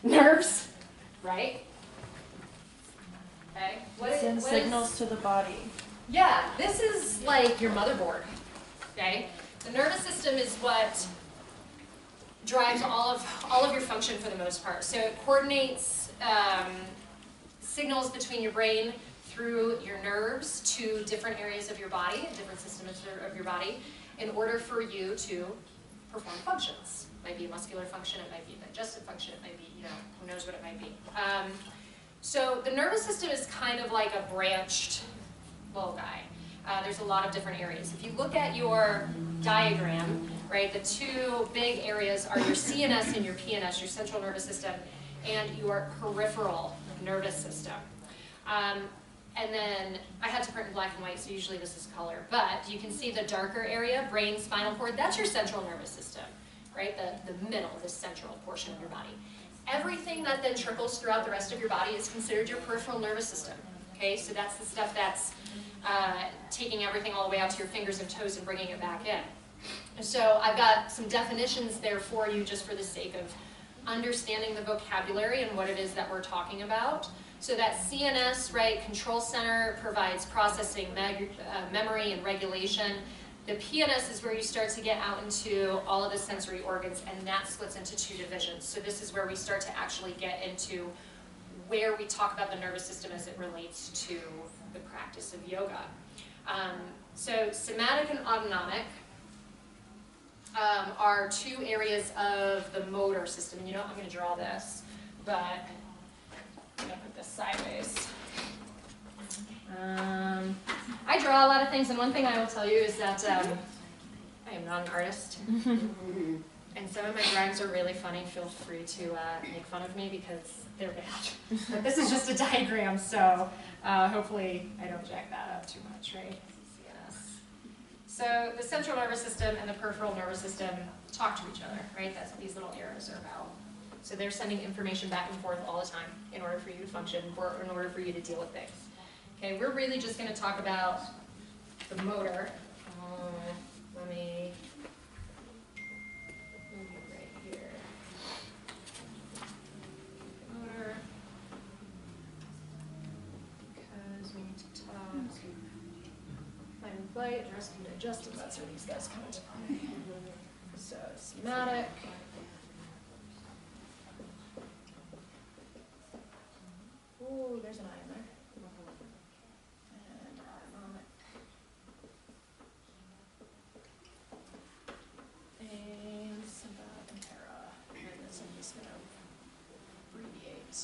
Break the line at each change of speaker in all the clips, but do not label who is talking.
nerves, right? Okay.
Send signals to the body.
Yeah, this is like your motherboard. Okay. The nervous system is what drives all of your function for the most part. So it coordinates signals between your brain through your nerves to different areas of your body, different systems of your body, in order for you to perform functions. It might be a muscular function, it might be a digestive function, it might be, who knows what it might be. So the nervous system is kind of like a branched little guy. There's a lot of different areas. If you look at your diagram, right, the two big areas are your CNS and your PNS, your central nervous system, and your peripheral nervous system. And then I had to print in black and white, so usually this is color, but you can see the darker area, brain, spinal cord, that's your central nervous system, right, the middle, the central portion of your body. Everything that then trickles throughout the rest of your body is considered your peripheral nervous system. Okay, so that's the stuff that's taking everything all the way out to your fingers and toes and bringing it back in. So I've got some definitions there for you just for the sake of understanding the vocabulary and what it is that we're talking about. So that CNS, right, control center, provides processing, memory, and regulation. The PNS is where you start to get out into all of the sensory organs, and that splits into two divisions. So this is where we start to actually get into where we talk about the nervous system as it relates to the practice of yoga. So somatic and autonomic are two areas of the motor system. I'm going to draw this, but I'm going to put this sideways. I draw a lot of things, and one thing I will tell you is that I am not an artist. And some of my drawings are really funny. Feel free to make fun of me because they're bad. But this is just a diagram, so hopefully I don't jack that up too much, right? CNS. So the central nervous system and the peripheral nervous system talk to each other, right? That's what these little arrows are about. So they're sending information back and forth all the time in order for you to function, in order for you to deal with things. Okay, we're really just going to talk about the motor. Let me move it right here. Motor. Because we need to talk fight and flight, rest and digestive. That's where these guys come into play. So somatic. Ooh, there's an eye in there. And autonomic. And sympathetic and para. And this I'm just going to abbreviate.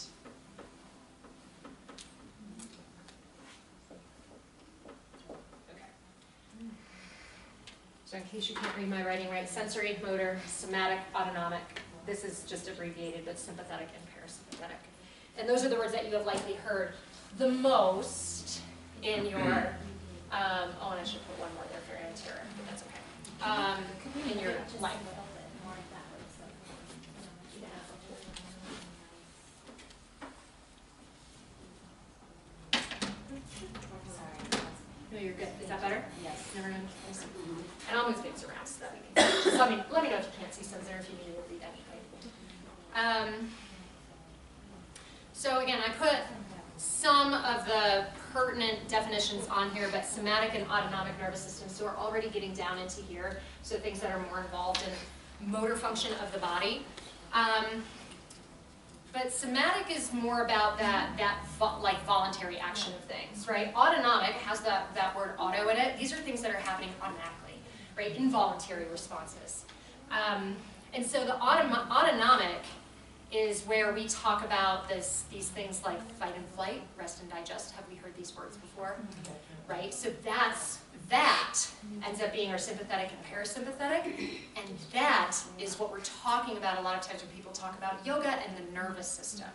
Okay. So in case you can't read my writing right, sensory, motor, somatic, autonomic. This is just abbreviated, but sympathetic and parasympathetic. And those are the words that you have likely heard the most in your, oh, and I should put one more there for anterior, but that's okay, in your life. No, you're good. Is that better?
Yes.
Never mind. And I'll move things around so that we can, just let me know if you can't see something or if you need to read anything. So again, I put some of the pertinent definitions on here, but somatic and autonomic nervous systems, so we're already getting down into here, so things that are more involved in motor function of the body. But somatic is more about that like voluntary action of things, right? Autonomic has that word auto in it. These are things that are happening automatically, right? Involuntary responses. And so the autonomic is where we talk about these things like fight and flight, rest and digest. Have we heard these words before? Right? So that ends up being our sympathetic and parasympathetic, and that is what we're talking about a lot of times when people talk about yoga and the nervous system.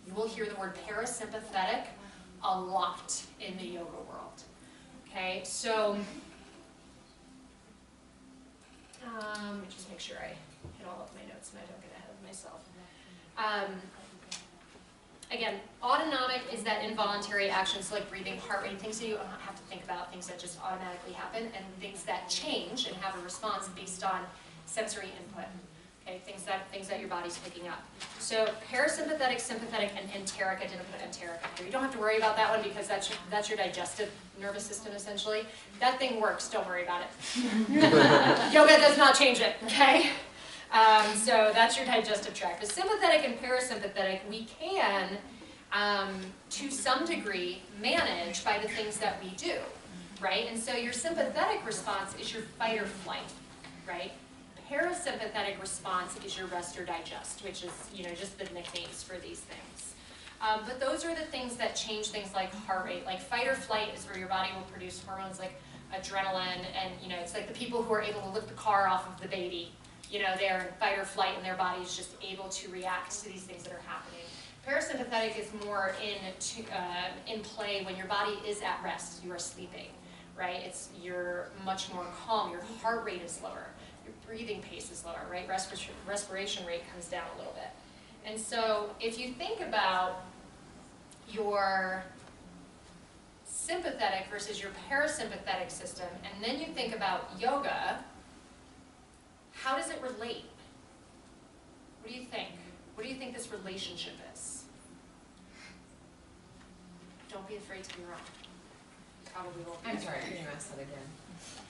You will hear the word parasympathetic a lot in the yoga world. Okay, so let me just make sure I hit all of my notes and I don't get ahead of myself. Again, autonomic is that involuntary action, so like breathing, heart rate, things that you don't have to think about, things that just automatically happen, and things that change and have a response based on sensory input. Okay, things that your body's picking up. So parasympathetic, sympathetic, and enteric. I didn't put enteric up here. You don't have to worry about that one because that's your digestive nervous system essentially. That thing works. Don't worry about it. Yoga does not change it. Okay. So that's your digestive tract. The sympathetic and parasympathetic we can, to some degree, manage by the things that we do, right? And so your sympathetic response is your fight or flight, right? Parasympathetic response is your rest or digest, which is, just the nicknames for these things. But those are the things that change things like heart rate. Like fight or flight is where your body will produce hormones like adrenaline, and it's like the people who are able to lift the car off of the baby. They're in fight or flight, and their body is just able to react to these things that are happening. Parasympathetic is more in play when your body is at rest. You are sleeping, right? You're much more calm. Your heart rate is lower. Your breathing pace is lower, right? Respiration rate comes down a little bit. And so if you think about your sympathetic versus your parasympathetic system, and then you think about yoga, how does it relate? What do you think? What do you think this relationship is? Don't be afraid to be wrong. You probably won't be.
I'm sorry, can you ask that again?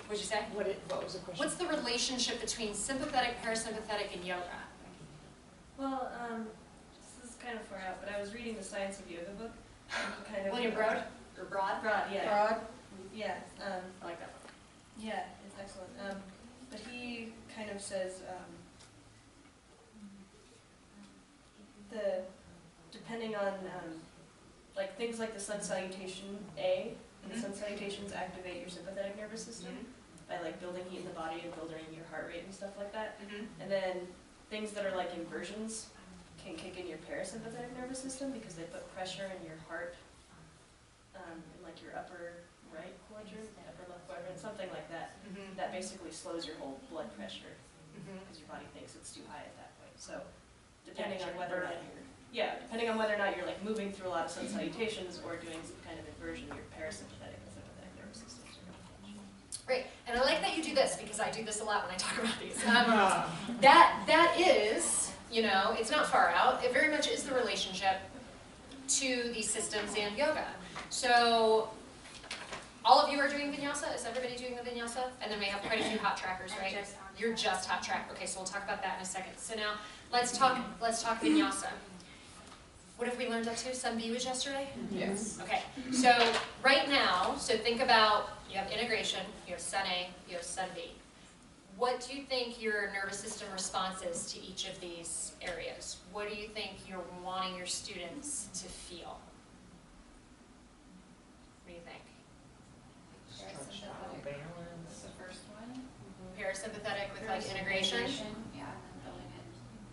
What'd you say?
What was the question?
What's the relationship between sympathetic, parasympathetic, and yoga?
Well, this is kind of far out, but I was reading the Science of Yoga book. And
William Broad? Or Broad?
Broad, yeah.
Broad?
Yeah.
I like that one.
Yeah, it's excellent. But he kind of says depending on like things like the sun salutation A, and the sun salutations activate your sympathetic nervous system by like building heat in the body and building your heart rate and stuff like that. And then things that are like inversions can kick in your parasympathetic nervous system because they put pressure in your heart, in like your upper right quadrant, upper left quadrant, something like that. That basically slows your whole blood pressure because your body thinks it's too high at that point. So depending on whether or not you're like moving through a lot of sun salutations or doing some kind of inversion, your parasympathetic and sympathetic nervous systems are going to function.
Great, and I like that you do this because I do this a lot when I talk about these. That is, it's not far out. It very much is the relationship to these systems and yoga. So all of you are doing vinyasa? Is everybody doing the vinyasa? And then we have quite a few hot trackers, right? You're just hot track. Okay, so we'll talk about that in a second. So now let's talk vinyasa. What have we learned up to? Sun B was yesterday?
Yes.
Okay, so right now, so think about, you have integration, you have Sun A, you have Sun B. What do you think your nervous system response is to each of these areas? What do you think you're wanting your students to feel? What do you think?
Structural balance.
The first one.
Parasympathetic with like integration?
Yeah, and then building it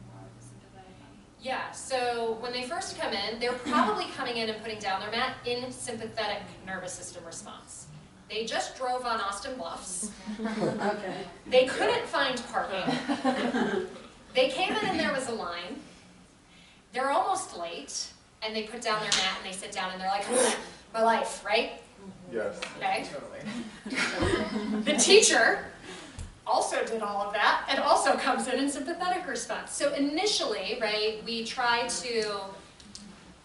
more with the sympathetic one.
Yeah, so when they first come in, they're probably coming in and putting down their mat in sympathetic nervous system response. They just drove on Austin Bluffs.
Okay.
They couldn't find parking. They came in and there was a line. They're almost late, and they put down their mat and they sit down and they're like, my life, right?
Yes.
Okay.
Totally.
The teacher also did all of that and also comes in sympathetic response. So initially, right, we try to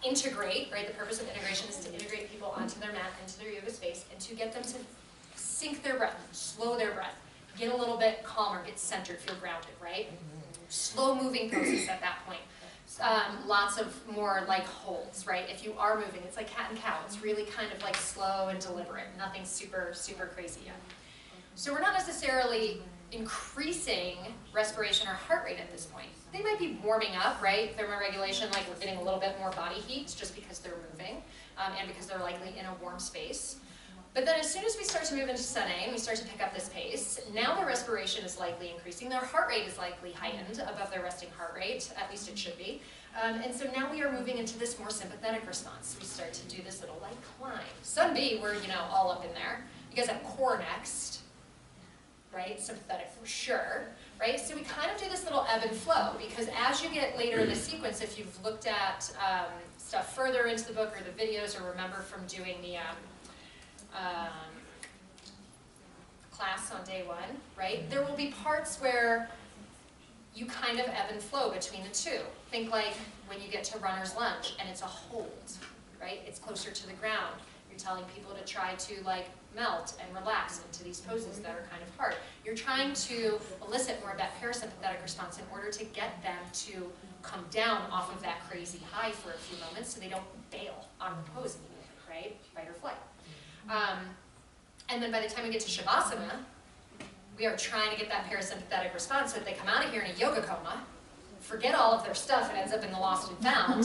integrate, right, the purpose of integration is to integrate people onto their mat, into their yoga space, and to get them to sink their breath, slow their breath, get a little bit calmer, get centered, feel grounded, right? Slow moving poses at that point. Lots of more like holds, right? If you are moving, it's like cat and cow. It's really kind of like slow and deliberate. Nothing super, super crazy yet. So we're not necessarily increasing respiration or heart rate at this point. They might be warming up, right? Thermoregulation, like we're getting a little bit more body heat just because they're moving and because they're likely in a warm space. But then as soon as we start to move into Sun A and we start to pick up this pace, now their respiration is likely increasing. Their heart rate is likely heightened above their resting heart rate, at least it should be. And so now we are moving into this more sympathetic response. We start to do this little like climb. Sun B, we're all up in there. You guys have core next, right? Sympathetic for sure, right? So we kind of do this little ebb and flow because as you get later in the sequence, if you've looked at stuff further into the book or the videos or remember from doing the class on day one, right? There will be parts where you kind of ebb and flow between the two. Think like when you get to runner's lunge and it's a hold, right? It's closer to the ground. You're telling people to try to like melt and relax into these poses that are kind of hard. You're trying to elicit more of that parasympathetic response in order to get them to come down off of that crazy high for a few moments so they don't bail on the pose immediately, right? Fight or flight. And then by the time we get to Shavasana, we are trying to get that parasympathetic response so that they come out of here in a yoga coma, forget all of their stuff and ends up in the lost and found,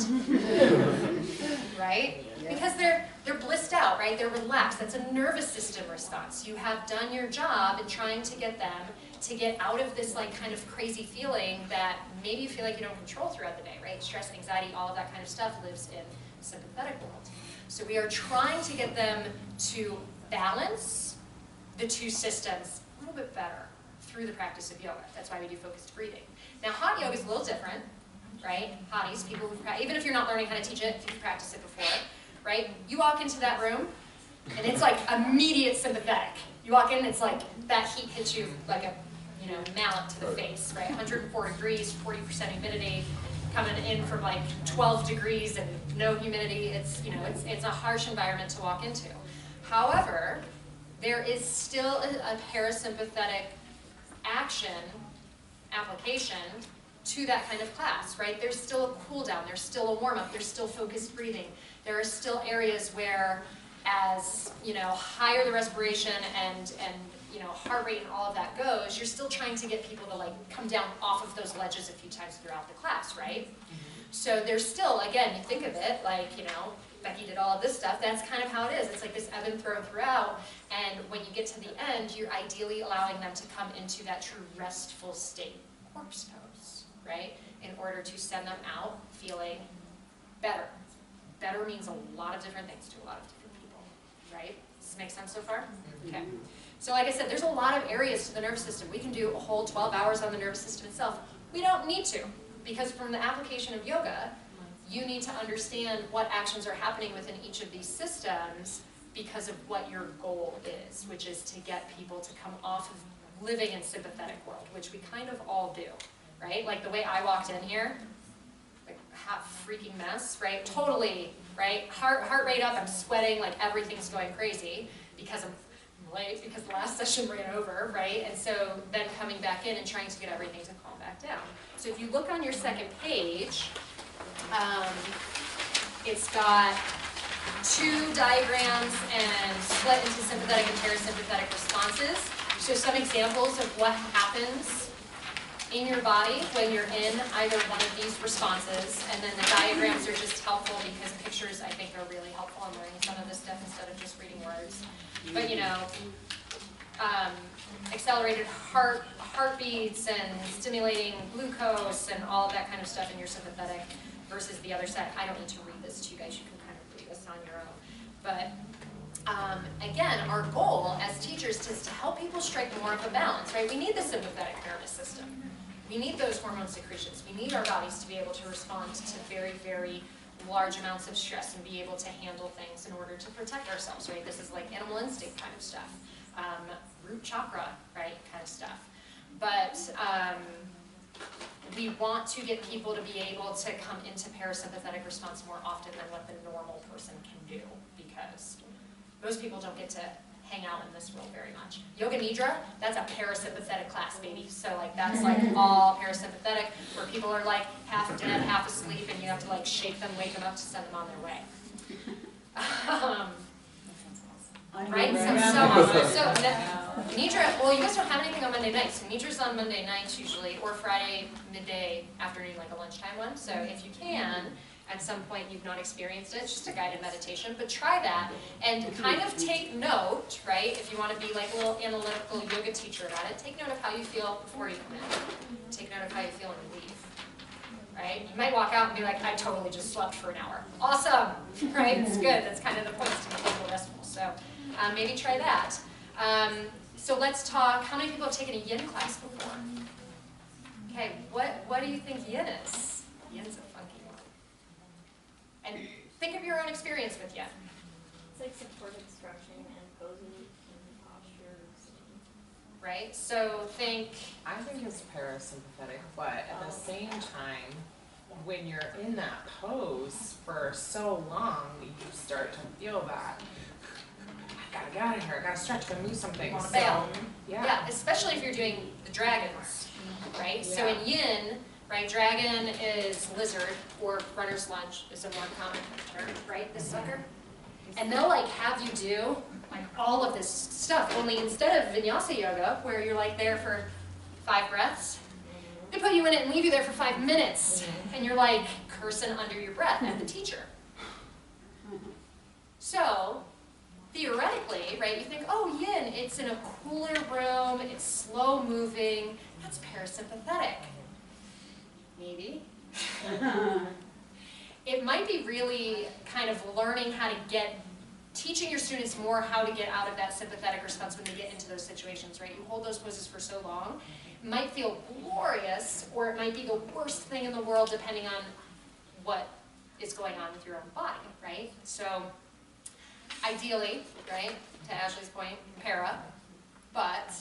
right? Because they're blissed out, right? They're relaxed. That's a nervous system response. You have done your job in trying to get them to get out of this like kind of crazy feeling that maybe you feel like you don't control throughout the day, right? Stress, anxiety, all of that kind of stuff lives in the sympathetic world. So we are trying to get them to balance the two systems a little bit better through the practice of yoga. That's why we do focused breathing. Now, hot yoga is a little different, right? Hotties, people who even if you're not learning how to teach it, if you've practiced it before, right? You walk into that room, and it's like immediate sympathetic. You walk in, and it's like that heat hits you like a mallet to the face, right? 104 degrees, 40% humidity, coming in from like 12 degrees and no humidity. It's it's a harsh environment to walk into. However, there is still a parasympathetic application to that kind of class, right? There's still a cool down, there's still a warm up, there's still focused breathing. There are still areas where as, higher the respiration and heart rate and all of that goes, you're still trying to get people to like come down off of those ledges a few times throughout the class, right? So there's still, again, you think of it like, Becky did all of this stuff, that's kind of how it is. It's like this ebb and flow throughout, and when you get to the end, you're ideally allowing them to come into that true restful state, corpse pose, right? In order to send them out feeling better. Better means a lot of different things to a lot of different people, right? Does this make sense so far? Okay. So like I said, there's a lot of areas to the nervous system. We can do a whole 12 hours on the nervous system itself. We don't need to, because from the application of yoga, you need to understand what actions are happening within each of these systems because of what your goal is, which is to get people to come off of living in sympathetic world, which we kind of all do, right? Like the way I walked in here, like hot freaking mess, right? Totally, right? Heart rate up, I'm sweating, like everything's going crazy because I'm late, because the last session ran over, right? And so then coming back in and trying to get everything to calm back down. So if you look on your second page, it's got two diagrams and split into sympathetic and parasympathetic responses. So some examples of what happens in your body when you're in either one of these responses, and then the diagrams are just helpful because pictures I think are really helpful in learning some of this stuff instead of just reading words. But accelerated heartbeats and stimulating glucose and all of that kind of stuff in your sympathetic versus the other side. I don't need to read this to you guys, you can kind of read this on your own. But again, our goal as teachers is to help people strike more of a balance, right? We need the sympathetic nervous system. We need those hormone secretions. We need our bodies to be able to respond to very, very large amounts of stress and be able to handle things in order to protect ourselves, right? This is like animal instinct kind of stuff. Root chakra, right, kind of stuff. But we want to get people to be able to come into parasympathetic response more often than what the normal person can do, because most people don't get to hang out in this world very much. Yoga Nidra, that's a parasympathetic class, baby. So like that's like all parasympathetic, where people are like half dead, half asleep, and you have to like shake them, wake them up to send them on their way. Right? So Nidra, well, you guys don't have anything on Monday nights. So Nidra's on Monday nights usually, or Friday midday afternoon, like a lunchtime one. So if you can, at some point you've not experienced it, it's just a guided meditation, but try that and kind of take note, right? If you want to be like a little analytical yoga teacher about it, take note of how you feel before you come in. Take note of how you feel when you leave. Right? You might walk out and be like, I totally just slept for an hour. Awesome! Right? It's good. That's kind of the point, is to make people restful. So maybe try that. So let's talk, how many people have taken a yin class before? Okay, what do you think yin is? Yin's a funky one. And think of your own experience with yin.
It's like supported stretching and poses and postures.
right? So think,
I think it's parasympathetic, but at the same time, when you're in that pose for so long, you start to feel that, I gotta get out of here, I gotta stretch, I gotta move something,
Wanna
so,
bail.
yeah.
yeah, especially if you're doing the dragons, right? So in yin, right, dragon is lizard, or runner's lunge is a more common term, right, this sucker? And they'll like have you do like all of this stuff, only instead of vinyasa yoga, where you're like there for 5 breaths, they put you in it and leave you there for 5 minutes, and you're like cursing under your breath at the teacher. So, theoretically, right, you think, oh, yin, it's in a cooler room, it's slow moving, that's parasympathetic. Maybe. It might be really kind of learning how to teaching your students more how to get out of that sympathetic response when they get into those situations, right? You hold those poses for so long, it might feel glorious, or it might be the worst thing in the world depending on what is going on with your own body, right? So, ideally, right, to Ashley's point, para, but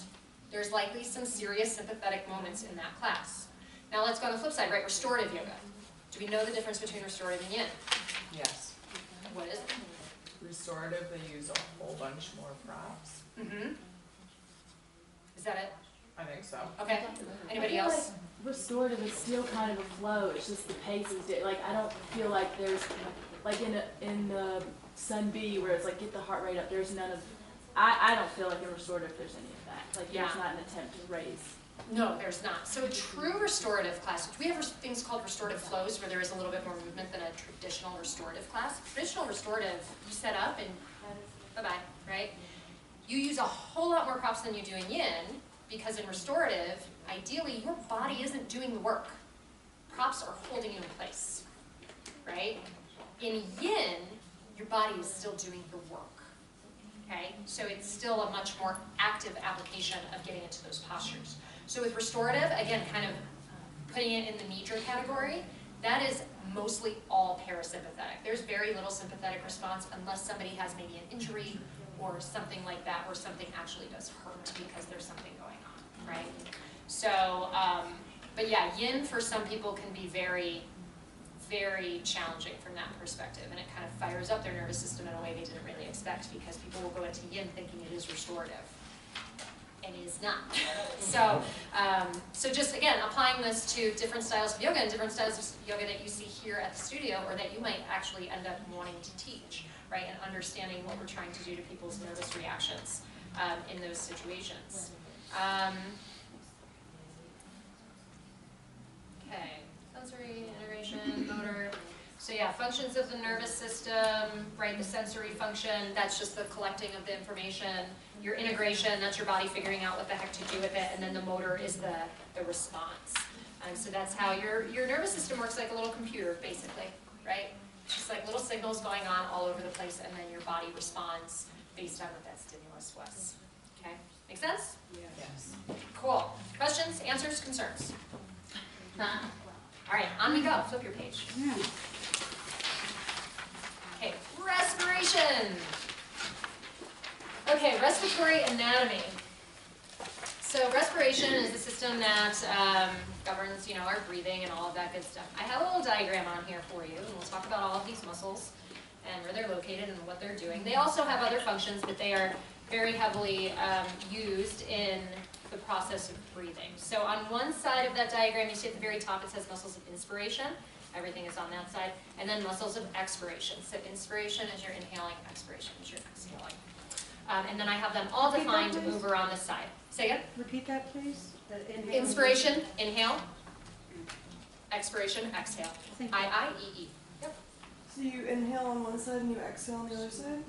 there's likely some serious sympathetic moments in that class. Now let's go on the flip side, right, restorative yoga. Do we know the difference between restorative and yin?
Yes.
What is it?
Restorative, they use a whole bunch more props.
Mm-hmm. Is that it?
I think so.
Okay. Anybody
I feel
else?
Like restorative is still kind of a flow. It's just the pace is like I don't feel like there's like in the Sun B where it's like get the heart rate up. There's none of. I don't feel like in restorative there's any of that. Like there's not an attempt to raise.
No, there's not. So a true restorative class, we have things called restorative flows where there is a little bit more movement than a traditional restorative class. Traditional restorative, you set up and bye-bye, right? You use a whole lot more props than you do in yin, because in restorative, ideally your body isn't doing the work. Props are holding you in place, right? In yin, your body is still doing the work. Okay, so it's still a much more active application of getting into those postures. So with restorative, again, kind of putting it in the Nidra category, that is mostly all parasympathetic. There's very little sympathetic response unless somebody has maybe an injury or something like that, where something actually does hurt because there's something going on, right? So, but yeah, yin for some people can be very, very challenging from that perspective, and it kind of fires up their nervous system in a way they didn't really expect, because people will go into yin thinking it is restorative, and it is not. So, so just again, applying this to different styles of yoga and different styles of yoga that you see here at the studio, or that you might actually end up wanting to teach, right, and understanding what we're trying to do to people's nervous reactions in those situations. Okay. Sensory, integration, motor. So yeah, functions of the nervous system, right, the sensory function, that's just the collecting of the information. Your integration, that's your body figuring out what the heck to do with it, and then the motor is the response. So that's how your nervous system works, like a little computer, basically, right? Just like little signals going on all over the place, and then your body responds based on what that stimulus was. Okay, make sense?
Yes.
Cool. Questions, answers, concerns? All right, on we go. Flip your page. Okay, respiration. Okay, respiratory anatomy. So respiration is the system that governs, our breathing and all of that good stuff. I have a little diagram on here for you, and we'll talk about all of these muscles and where they're located and what they're doing. They also have other functions, but they are very heavily used in the process of breathing. So on one side of that diagram, you see at the very top, it says muscles of inspiration. Everything is on that side. And then muscles of expiration. So inspiration is your inhaling, expiration is your exhaling. And then I have them all defined over on this side. Say again?
Repeat that, please.
Inspiration, inhale. Expiration, exhale.
Thank you.
I-I-E-E. Yep.
So you inhale on one side and you exhale on the other side?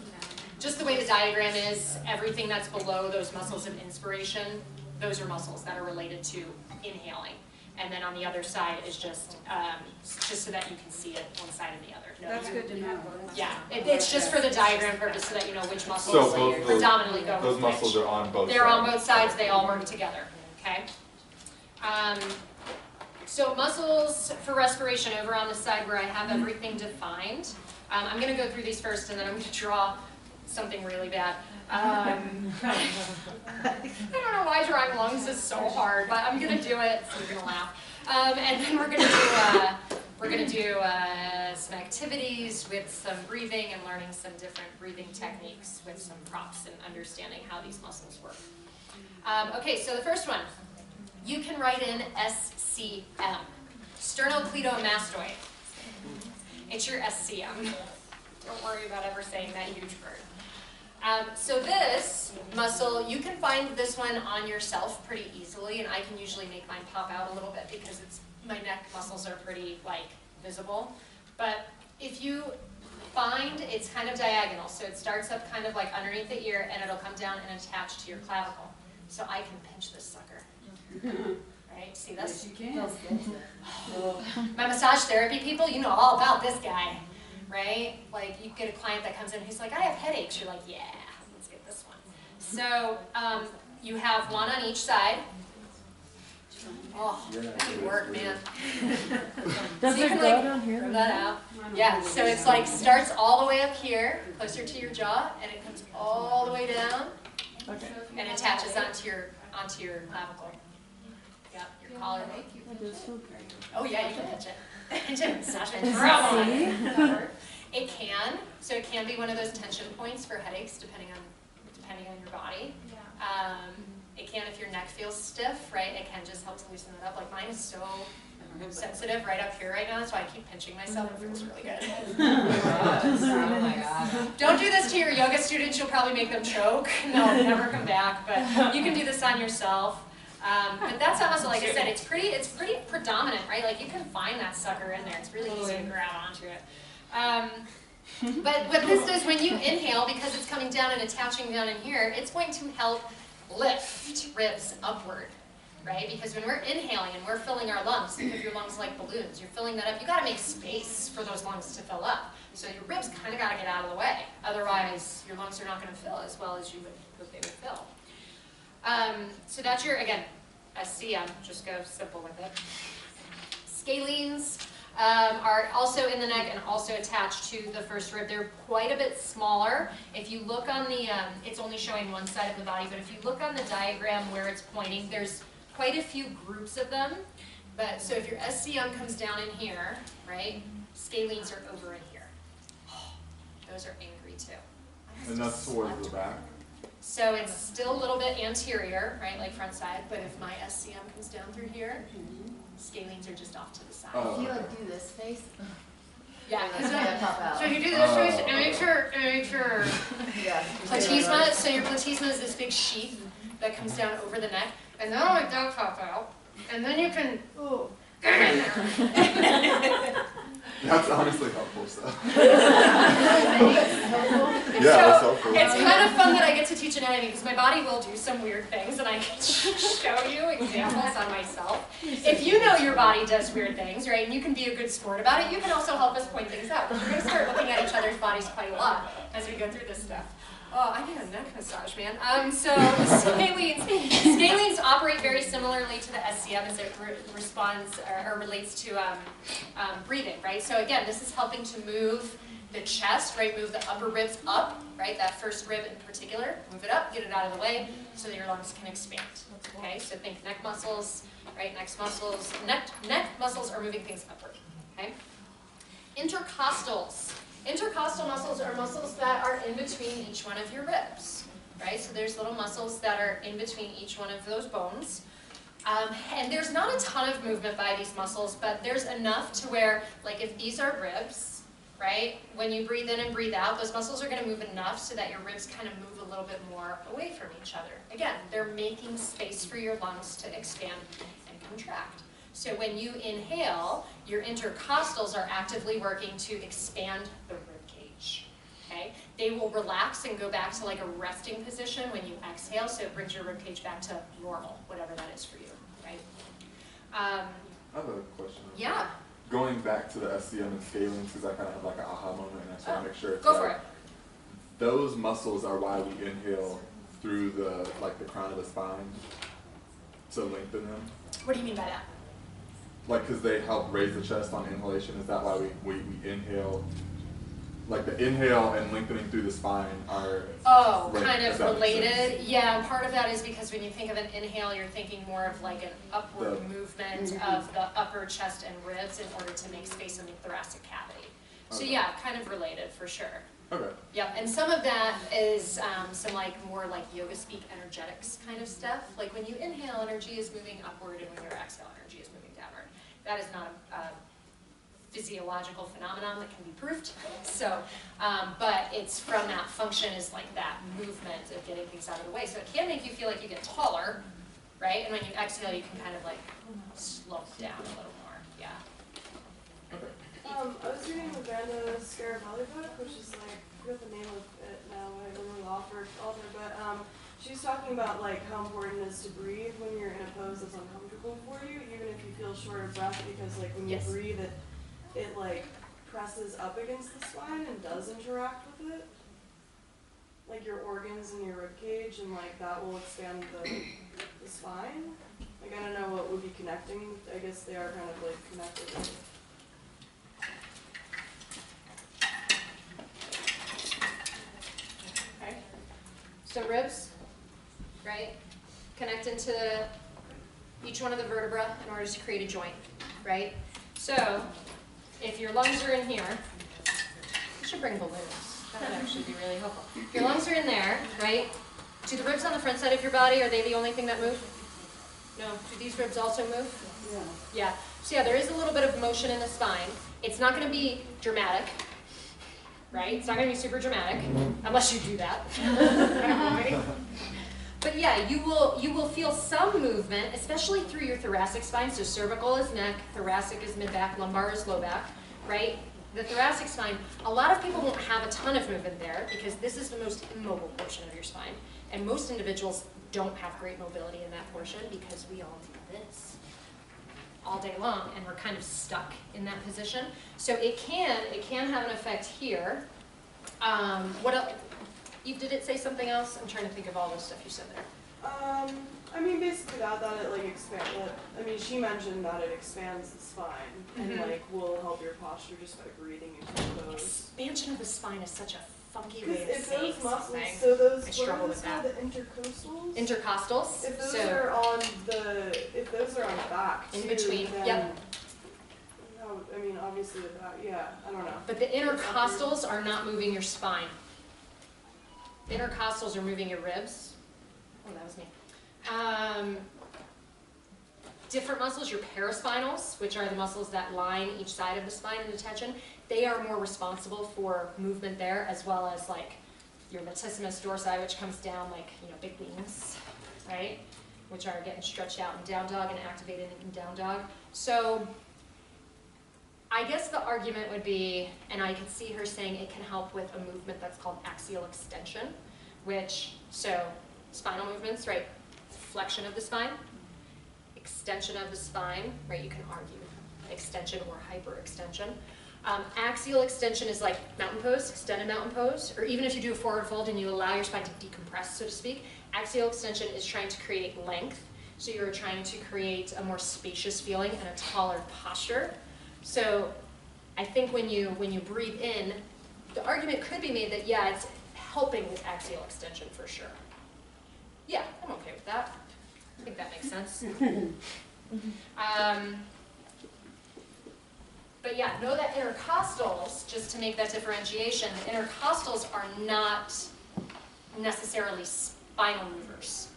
Just the way the diagram is, everything that's below those muscles of inspiration, those are muscles that are related to inhaling. And then on the other side is just so that you can see it one side or the other.
That's good to know.
Yeah, it's just for the diagram purpose so that you know which muscles
So both
predominantly go with
those muscles
which.
are on both sides.
They're on both sides, they all work together, okay? So muscles for respiration over on the side where I have everything defined. I'm gonna go through these first, and then I'm gonna draw something really bad. I don't know why drawing lungs is so hard, but I'm gonna do it, so you're gonna laugh. And then we're gonna do some activities with some breathing and learning some different breathing techniques with some props and understanding how these muscles work. Okay, so the first one, you can write in SCM, sternocleidomastoid. It's your SCM. Don't worry about ever saying that huge word. So this muscle, you can find this one on yourself pretty easily, and I can usually make mine pop out a little bit because my neck muscles are pretty visible. But if you find, it's kind of diagonal, so it starts up kind of like underneath the ear, and it'll come down and attach to your clavicle. So I can pinch this sucker. Right? See this?
Yes, you can.
My massage therapy people, you know all about this guy, right? Like you get a client that comes in who's like, I have headaches. You're like, yeah, let's get this one. So you have one on each side. Oh, that would work, man.
Does
So you
it
can
go
like
down here?
throw that out. Yeah, so it's like starts all the way up here, closer to your jaw, and it comes all the way down
Okay.
and attaches onto your clavicle. Yep, your collar. Oh yeah, you can pinch it. It can. So it can be one of those tension points for headaches, depending on your body. It can, if your neck feels stiff, right? It can just help to loosen it up. Like mine is so sensitive right up here right now, so I keep pinching myself. It feels really good.
Oh my god.
Don't do this to your yoga students. You'll probably make them choke. They'll never come back. But you can do this on yourself. But that's that muscle, like I said, it's pretty predominant, right? Like you can find that sucker in there. It's really easy to grab onto it. But what this does when you inhale, because it's coming down and attaching down in here, it's going to help lift ribs upward, right? Because when we're inhaling and we're filling our lungs, think of your lungs like balloons. You're filling that up. You got to make space for those lungs to fill up. So your ribs kind of got to get out of the way. Otherwise, your lungs are not going to fill as well as you would hope they would fill. So that's your, again, SCM, just go simple with it. Scalenes are also in the neck and also attached to the first rib. They're quite a bit smaller. If you look on the, it's only showing one side of the body, but if you look on the diagram where it's pointing, there's quite a few groups of them. But so if your SCM comes down in here, right, scalenes are over in here. Those are angry too.
And that's towards the back.
So it's still a little bit anterior, right, like front side, but if my SCM comes down through here, scalenes are just off to the side.
Oh,
You
okay.
like do this face?
Yeah,
That's gonna pop out.
so you do this face and make sure
Yeah.
platysma, so your platysma is this big sheath that comes down over the neck, and then I'll make that pop out, and then you can, get in there.
That's honestly helpful stuff.
So,
that's helpful.
it's kind of fun that I get to teach anatomy because my body will do some weird things and I can show you examples on myself. If you know your body does weird things, right, and you can be a good sport about it, you can also help us point things out. We're going to start looking at each other's bodies quite a lot as we go through this stuff. Oh, I need a neck massage, man. So scalenes operate very similarly to the SCM as it responds or relates to breathing, right? So again, this is helping to move the chest, right? Move the upper ribs up, right? That first rib in particular, move it up, get it out of the way so that your lungs can expand. Okay, so think neck muscles, right? Neck muscles are moving things upward. Okay. Intercostals. Intercostal muscles are muscles that are in between each one of your ribs, right? So there's little muscles that are in between each one of those bones. And there's not a ton of movement by these muscles, but there's enough to where, like if these are ribs, right? When you breathe in and breathe out, those muscles are going to move enough so that your ribs kind of move a little bit more away from each other. Again, they're making space for your lungs to expand and contract. So when you inhale, your intercostals are actively working to expand the rib cage. Okay? They will relax and go back to like a resting position when you exhale, so it brings your rib cage back to normal, whatever that is for you. Right?
I have a question.
Yeah.
Going back to the SCM and scalings, because I kind of have like an aha moment, and I just want to make sure it's
Go for it.
Those muscles are why we inhale through the the crown of the spine to lengthen them.
What do you mean by that?
Like, because they help raise the chest on inhalation. Is that why we inhale like the inhale and lengthening through the spine are.
Oh,
Right,
kind
if
of
that makes
related. Yeah, and part of that is because when you think of an inhale, you're thinking more of like an upward
The-
movement of the upper chest and ribs in order to make space in the thoracic cavity. So
Okay.
yeah, kind of related for sure.
Okay.
Yep, and some of that is some like more like yoga speak energetics kind of stuff. Like when you inhale, energy is moving upward, and when you exhale, energy is moving downward. That is not a physiological phenomenon that can be proved. So, but it's from that function is like that movement of getting things out of the way. So it can make you feel like you get taller, right? And when you exhale, you can kind of like slow down a little more. Yeah.
I was reading the Vanda Scarabelli book, which is like, I forget the name of it now, I don't remember the author, but she's talking about like how important it is to breathe when you're in a pose that's uncomfortable for you, even if you feel short of breath, because like when you
Yes.
breathe, it like presses up against the spine and does interact with it. Like your organs and your rib cage, and like that will expand the spine. Like I don't know what would be connecting. I guess they are kind of like connected.
Okay. So ribs, right? Connect into each one of the vertebrae in order to create a joint, right? So if your lungs are in here, you should bring balloons. That would actually be really helpful. If your lungs are in there, right? Do the ribs on the front side of your body, are they the only thing that move? No. Do these ribs also move? Yeah. So yeah, there is a little bit of motion in the spine. It's not going to be dramatic, right? It's not going to be super dramatic, unless you do that. But yeah, you will feel some movement, especially through your thoracic spine. So cervical is neck, thoracic is mid-back, lumbar is low back, right? The thoracic spine, a lot of people won't have a ton of movement there because this is the most immobile portion of your spine. And most individuals don't have great mobility in that portion because we all do this all day long and we're kind of stuck in that position. So it can have an effect here. What else? Did it say something else? I'm trying to think of all the stuff you said there.
I mean, basically that it like expands. I mean, she mentioned that it expands the spine and like will help your posture just by breathing into those.
Expansion of the spine is such a funky
Because
way of
if
saying
those muscles,
something.
so those
I
what
struggle
are
with
those called?
that.
The intercostals.
Intercostals.
If those
So
are on the back
in
too,
between.
then,
Yep.
No, I mean obviously the back. Yeah, I don't know.
but the intercostals are not moving your spine. The intercostals are moving your ribs. Oh, that was me. Different muscles, your paraspinals, which are the muscles that line each side of the spine in attention, they are more responsible for movement there, as well as like your latissimus dorsi, which comes down like, big wings, right? Which are getting stretched out in down dog and activated in down dog. So I guess the argument would be, and I could see her saying it can help with a movement that's called axial extension, so spinal movements, right? Flexion of the spine, extension of the spine, right? You can argue extension or hyperextension. Axial extension is like mountain pose, extended mountain pose, or even if you do a forward fold and you allow your spine to decompress, so to speak. Axial extension is trying to create length, so you're trying to create a more spacious feeling and a taller posture. So I think when you breathe in, the argument could be made that, yeah, it's helping with axial extension for sure. Yeah, I'm okay with that. I think that makes sense. But yeah, know that intercostals, just to make that differentiation, the intercostals are not necessarily spinal movers,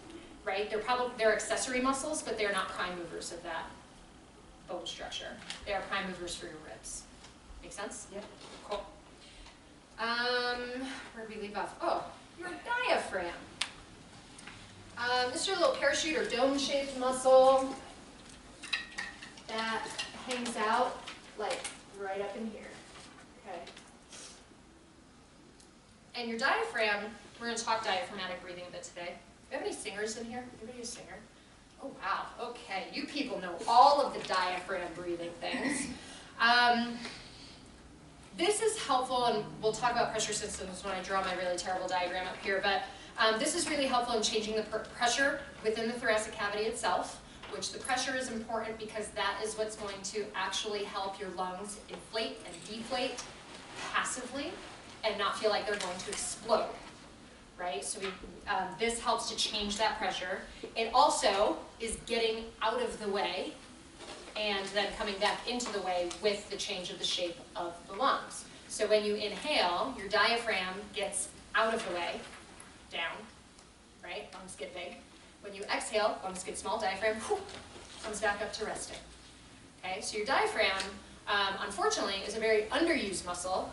right? They're accessory muscles, but they're not prime movers of that bone structure. They are prime movers for your ribs. Make sense? Yep. Cool. Where did we leave off? Oh, your diaphragm. This is your little parachute or dome-shaped muscle that hangs out like right up in here. Okay. And your diaphragm, we're going to talk diaphragmatic breathing a bit today. Do we have any singers in here? Anybody a singer? Oh wow, okay, you people know all of the diaphragm breathing things. This is helpful, and we'll talk about pressure systems when I draw my really terrible diagram up here, but this is really helpful in changing the pressure within the thoracic cavity itself, which the pressure is important because that is what's going to actually help your lungs inflate and deflate passively, and not feel like they're going to explode, right? So this helps to change that pressure. It also is getting out of the way and then coming back into the way with the change of the shape of the lungs. So when you inhale, your diaphragm gets out of the way, down, right? Lungs get big. When you exhale, lungs get small, diaphragm comes back up to resting. Okay, so your diaphragm, unfortunately, is a very underused muscle,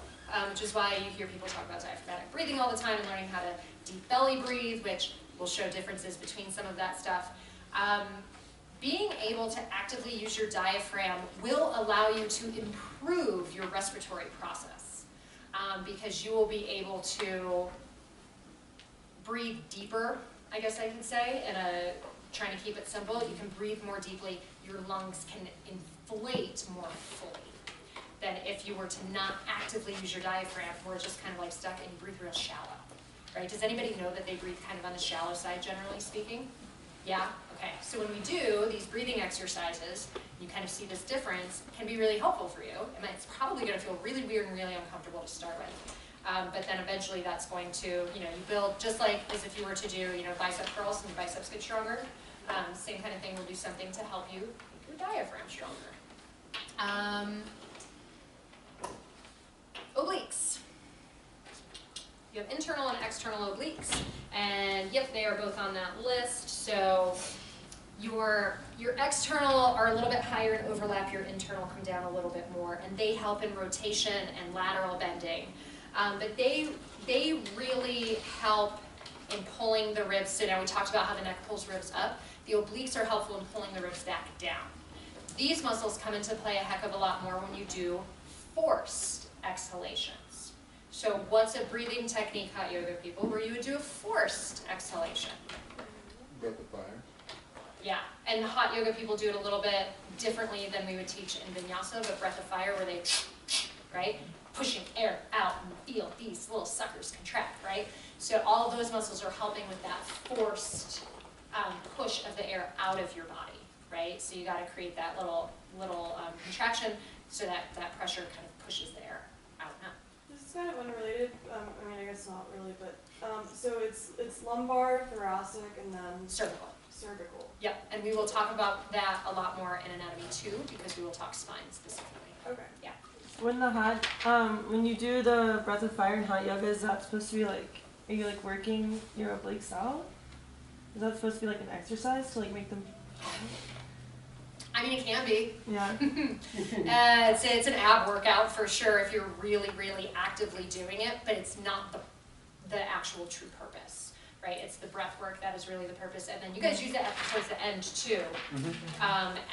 which is why you hear people talk about diaphragmatic breathing all the time and learning how to deep belly breathe, which will show differences between some of that stuff. Being able to actively use your diaphragm will allow you to improve your respiratory process, because you will be able to breathe deeper, I guess I could say, trying to keep it simple. You can breathe more deeply. Your lungs can inflate more fully than if you were to not actively use your diaphragm, where it's just kind of like stuck and you breathe real shallow, right? Does anybody know that they breathe kind of on the shallow side, generally speaking? Yeah? Okay. So when we do these breathing exercises, you kind of see this difference, it can be really helpful for you. And it's probably going to feel really weird and really uncomfortable to start with. But then eventually that's going to, you build, just like as if you were to do, bicep curls and your biceps get stronger. Same kind of thing will do something to help you make your diaphragm stronger. Obliques. You have internal and external obliques, and yep, they are both on that list. So your external are a little bit higher in overlap, your internal come down a little bit more, and they help in rotation and lateral bending. But they really help in pulling the ribs. So now we talked about how the neck pulls ribs up. The obliques are helpful in pulling the ribs back down. These muscles come into play a heck of a lot more when you do forced exhalations. So what's a breathing technique, hot yoga people, where you would do a forced exhalation?
Breath of fire.
Yeah, and hot yoga people do it a little bit differently than we would teach in vinyasa, but breath of fire, where they, right? Pushing air out and feel these little suckers contract, right? So all of those muscles are helping with that forced push of the air out of your body, right? So you got to create that little contraction so that pressure kind of pushes the air out and up.
This is kind of unrelated. I guess not really, but so it's lumbar, thoracic, and then
Cervical.
cervical.
Yep, and we will talk about that a lot more in anatomy too, because we will talk spine specifically.
Okay.
Yeah.
When you do the breath of fire in hot yoga, is that supposed to be like, are you like working your obliques out? Is that supposed to be like an exercise to like make them?
I mean, it can be.
Yeah.
It's an ab workout for sure if you're really, really actively doing it, but it's not the actual true purpose, right? It's the breath work that is really the purpose. And then you guys use that towards the end too,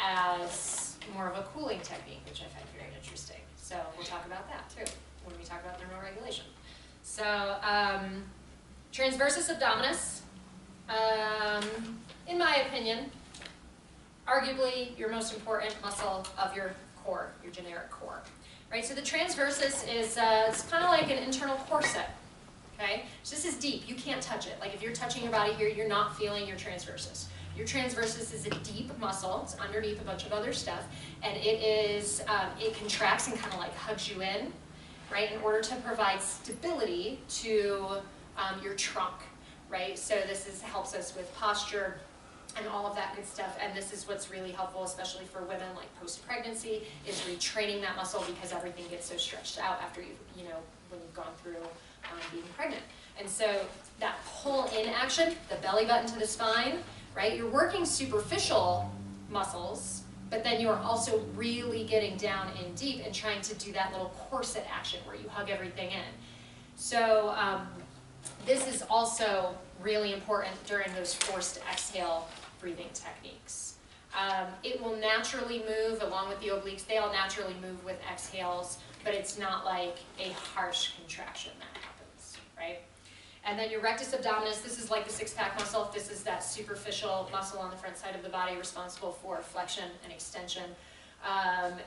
as more of a cooling technique, which I find very interesting. So we'll talk about that too when we talk about thermoregulation. So transversus abdominis, in my opinion, arguably your most important muscle of your core, your generic core, right? So the transversus is it's kind of like an internal corset, okay? So this is deep, you can't touch it. Like if you're touching your body here, you're not feeling your transversus. Your transversus is a deep muscle, it's underneath a bunch of other stuff, and it contracts and kind of like hugs you in, right? In order to provide stability to your trunk, right? So this helps us with posture and all of that good stuff, and this is what's really helpful, especially for women like post-pregnancy, is retraining that muscle because everything gets so stretched out after when you've gone through being pregnant. And so that pull-in action, the belly button to the spine, right? You're working superficial muscles, but then you're also really getting down in deep and trying to do that little corset action where you hug everything in. So this is also really important during those forced exhale breathing techniques. It will naturally move along with the obliques. They all naturally move with exhales, but it's not like a harsh contraction that happens, right? And then your rectus abdominis, this is like the six-pack muscle. This is that superficial muscle on the front side of the body responsible for flexion and extension.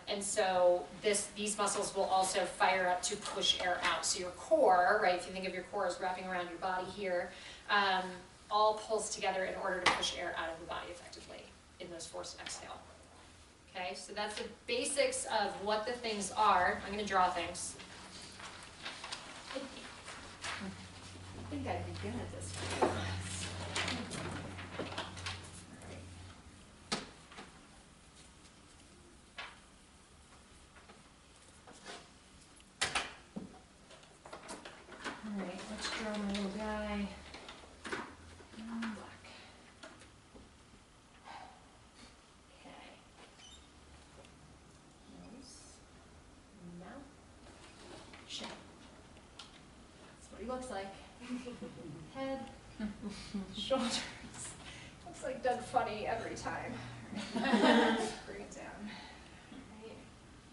And so these muscles will also fire up to push air out. So your core, right, if you think of your core as wrapping around your body here, all pulls together in order to push air out of the body effectively in those forced exhale. Okay, so that's the basics of what the things are. I'm going to draw things. think I'd be good at this. To be honest. All right, let's draw my little guy. Black. Okay. Nose. Mouth. Chin. That's what he looks like. Head. Shoulders. Looks like Doug Funny every time. All right. Bring it down. All right.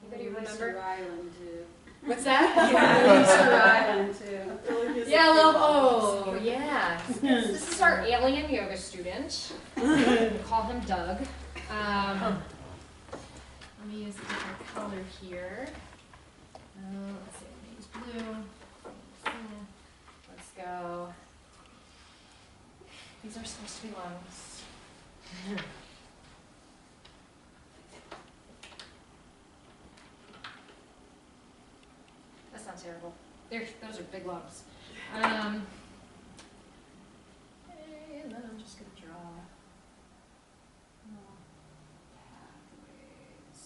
Anybody remember?
Island too.
What's that?
Island too.
Really gives
Yeah,
it
well,
the-
oh, yeah. This is our alien yoga student. Call him Doug. Let me use a different color here. Let's see, I'm gonna use blue. Let's go. These are supposed to be lungs. That sounds terrible. Those are big lumps. And then I'm just gonna draw pathways.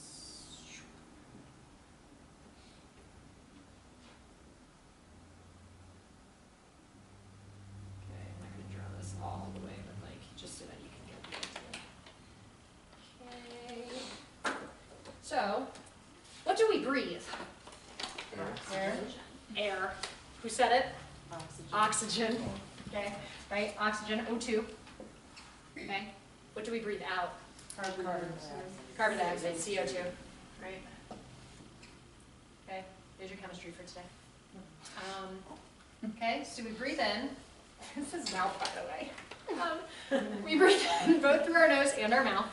Okay, I'm not gonna draw this all the way, but like just so that you can get the idea. Okay. So, what do we breathe? Air. Air. Who said it? Oxygen. Okay, right? Oxygen, O2. Okay. What do we breathe out? Carbon dioxide, CO2. Right? Okay, there's your chemistry for today. Okay, so we breathe in. This is mouth, by the way. We breathe in both through our nose and our mouth.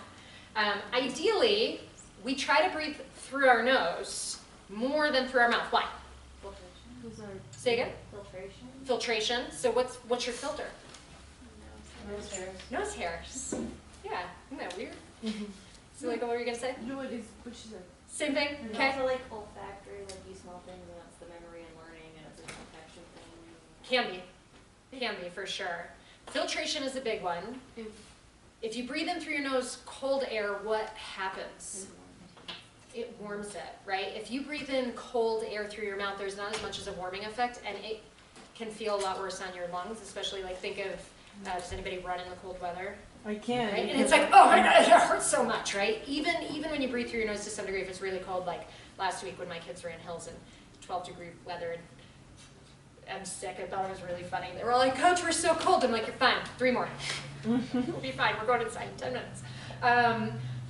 Ideally, we try to breathe through our nose more than through our mouth. Why? Say again?
Filtration.
Filtration. So what's your filter?
Nose hairs.
Nose hairs. Yeah, isn't that weird? So like, what were you gonna say?
No, what she said.
Same thing.
And
Okay.
also like olfactory, like you smell things and that's the memory and learning and it's a protection thing.
Can be for sure. Filtration is a big one. If you breathe in through your nose cold air, what happens? It warms it, right? If you breathe in cold air through your mouth, there's not as much as a warming effect, and it can feel a lot worse on your lungs, especially like think of, does anybody run in the cold weather?
I can't.
Right? And it's like, oh my God, it hurts so much, right? Even when you breathe through your nose to some degree, if it's really cold, like last week when my kids ran hills in 12-degree weather and I'm sick, I thought it was really funny. They were all like, Coach, we're so cold. I'm like, you're fine, 3 more. We'll be fine, we're going inside in 10 minutes.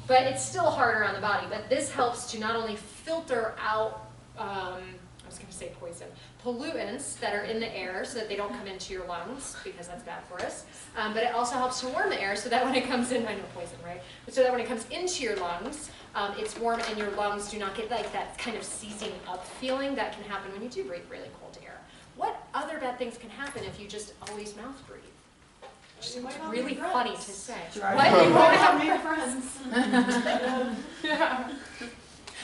But it's still harder on the body. But this helps to not only filter out, I was going to say poison, pollutants that are in the air so that they don't come into your lungs because that's bad for us. But it also helps to warm the air so that when it comes in, I know poison, right? But so that when it comes into your lungs, it's warm and your lungs do not get like that kind of seizing up feeling that can happen when you do breathe really cold air. What other bad things can happen if you just always mouth breathe? Which is really funny to say.
Dry
What?
throat.
You won't have
friends.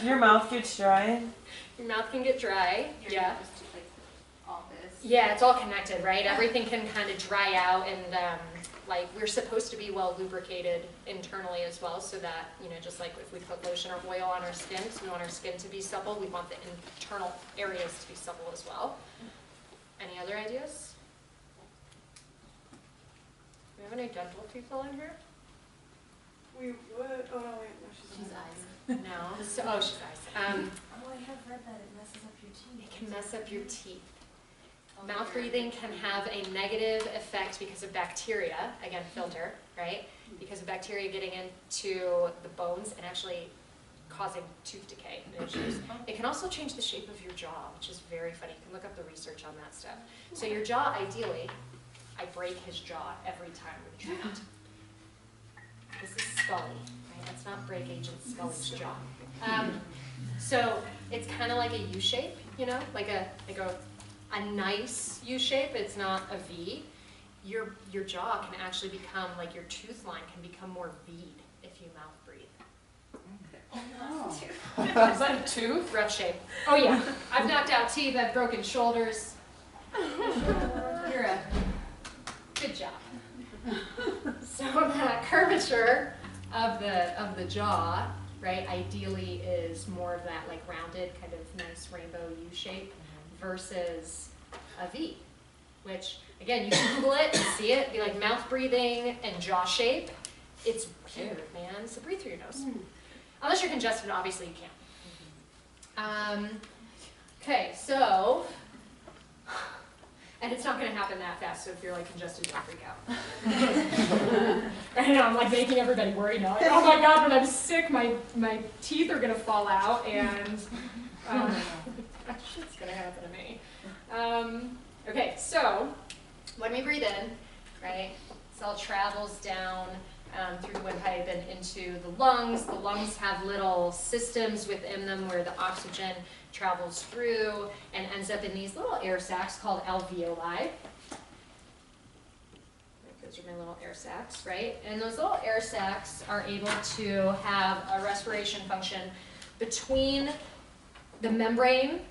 Your mouth gets dry.
Your mouth can get dry. Yeah.
Like all this.
Yeah, it's all connected, right? Everything can kind of dry out, and like we're supposed to be well lubricated internally as well, so that, you know, just like if we put lotion or oil on our skin, so we want our skin to be supple, we want the internal areas to be supple as well. Any other ideas? Do we have any dental people in here?
We would. Oh no, wait, no, she's
eyes.
No. So, oh, she's nice.
Oh, I have read that it messes up your teeth.
It can mess up your teeth. Mouth breathing can have a negative effect because of bacteria, again, filter, right? Because of bacteria getting into the bones and actually causing tooth decay and issues. It can also change the shape of your jaw, which is very funny. You can look up the research on that stuff. So your jaw, ideally, I break his jaw every time with a treatment. This is Scully, right? That's not break agent Scully's jaw. So it's kind of like a U shape, you know, like a nice U shape. It's not a V. Your jaw can actually become, like your tooth line can become more V'd if you mouth breathe.
Is that a tooth?
Rough shape. Oh yeah, I've knocked out teeth. I've broken shoulders. You're a Good job. So the curvature of the jaw, right, ideally is more of that like rounded kind of nice rainbow U shape versus a V, which again, you can Google it and see it, be like mouth breathing and jaw shape. It's weird, man. So breathe through your nose. Unless you're congested, obviously you can't. Okay, so, and it's not going to happen that fast, so if you're like congested, don't freak out. I know, I'm like making everybody worry now. Like, oh my god, when I'm sick, my teeth are going to fall out, and shit's going to happen to me. Okay, so when we breathe in, right, this all travels down through the windpipe and into the lungs. The lungs have little systems within them where the oxygen travels through and ends up in these little air sacs called alveoli. Those are my little air sacs, right? And those little air sacs are able to have a respiration function between the membrane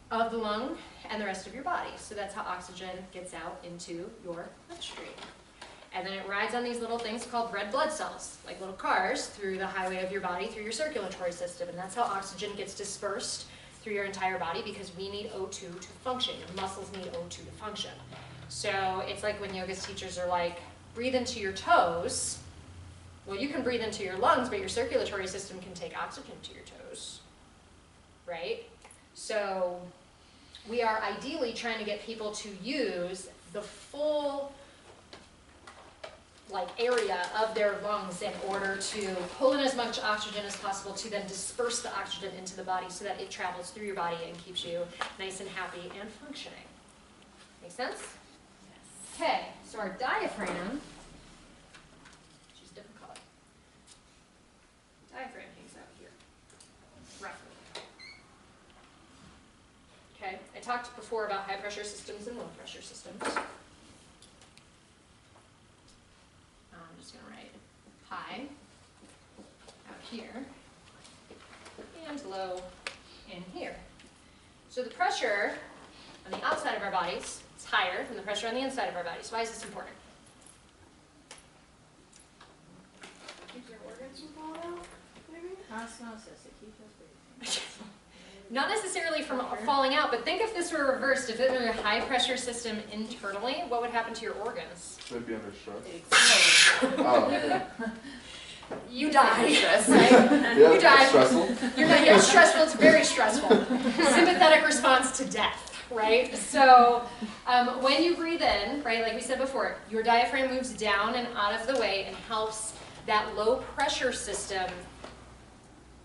of the lung and the rest of your body. So that's how oxygen gets out into your bloodstream. And then it rides on these little things called red blood cells, like little cars, through the highway of your body, through your circulatory system. And that's how oxygen gets dispersed through your entire body because we need O2 to function. Your muscles need O2 to function. So it's like when yoga's teachers are like, breathe into your toes. Well, you can breathe into your lungs, but your circulatory system can take oxygen to your toes, right? So we are ideally trying to get people to use the full area of their lungs in order to pull in as much oxygen as possible to then disperse the oxygen into the body so that it travels through your body and keeps you nice and happy and functioning. Make sense? Yes. Okay, so our diaphragm, which is a different color. Diaphragm hangs out here, roughly. Okay, I talked before about high pressure systems and low pressure systems. I'm just going to write high out here and low in here. So the pressure on the outside of our bodies is higher than the pressure on the inside of our bodies. Why is this important?
Keep your organs from falling out, maybe?
Osmosis, it keeps us breathing.
Not necessarily from falling out, but think if this were reversed. If it were a high pressure system internally, what would happen to your organs?
They'd be under stress. Oh, okay.
You die.
Stress.
Right?
Yeah,
You die.
stressful.
You're not, yeah, stressful, it's very stressful. Sympathetic response to death, right? So when you breathe in, right, like we said before, your diaphragm moves down and out of the way and helps that low pressure system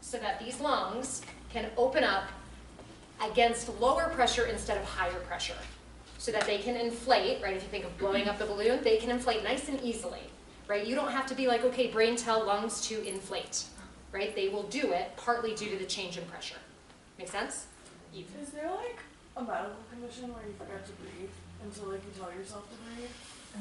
so that these lungs can open up against lower pressure instead of higher pressure so that they can inflate, right? If you think of blowing up the balloon, they can inflate nice and easily, right? You don't have to be like, okay, brain tell lungs to inflate, right? They will do it partly due to the change in pressure. Make sense? Eve.
Is there like a medical condition where you forget to breathe until like you tell yourself to breathe?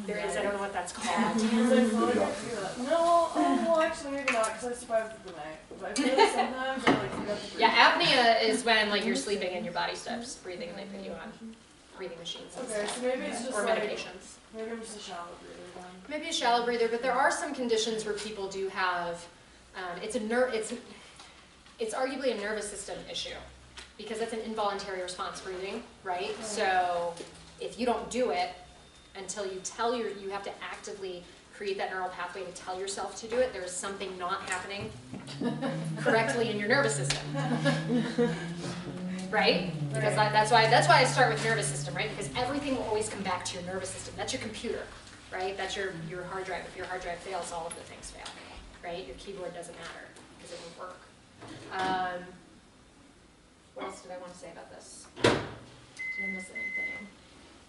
There is, I don't know what that's called.
I feel like I do that. No, well actually maybe not because I survived the night. But I feel like sometimes I like forget to breathe.
Yeah, apnea is when like you're sleeping and your body stops breathing and they put you on breathing machines and
Okay,
stuff.
so maybe it's just
Or
like,
medications.
maybe I'm just a shallow breather then.
Maybe a shallow breather, but there are some conditions where people do have, it's arguably a nervous system issue because it's an involuntary response breathing, right? So if you don't do it until you tell you have to actively create that neural pathway to tell yourself to do it, there is something not happening correctly in your nervous system. Right? Because that's why I start with nervous system, right? Because everything will always come back to your nervous system. That's your computer, right? That's your hard drive. If your hard drive fails, all of the things fail, right? Your keyboard doesn't matter because it won't work. What else did I want to say about this? Did I miss anything?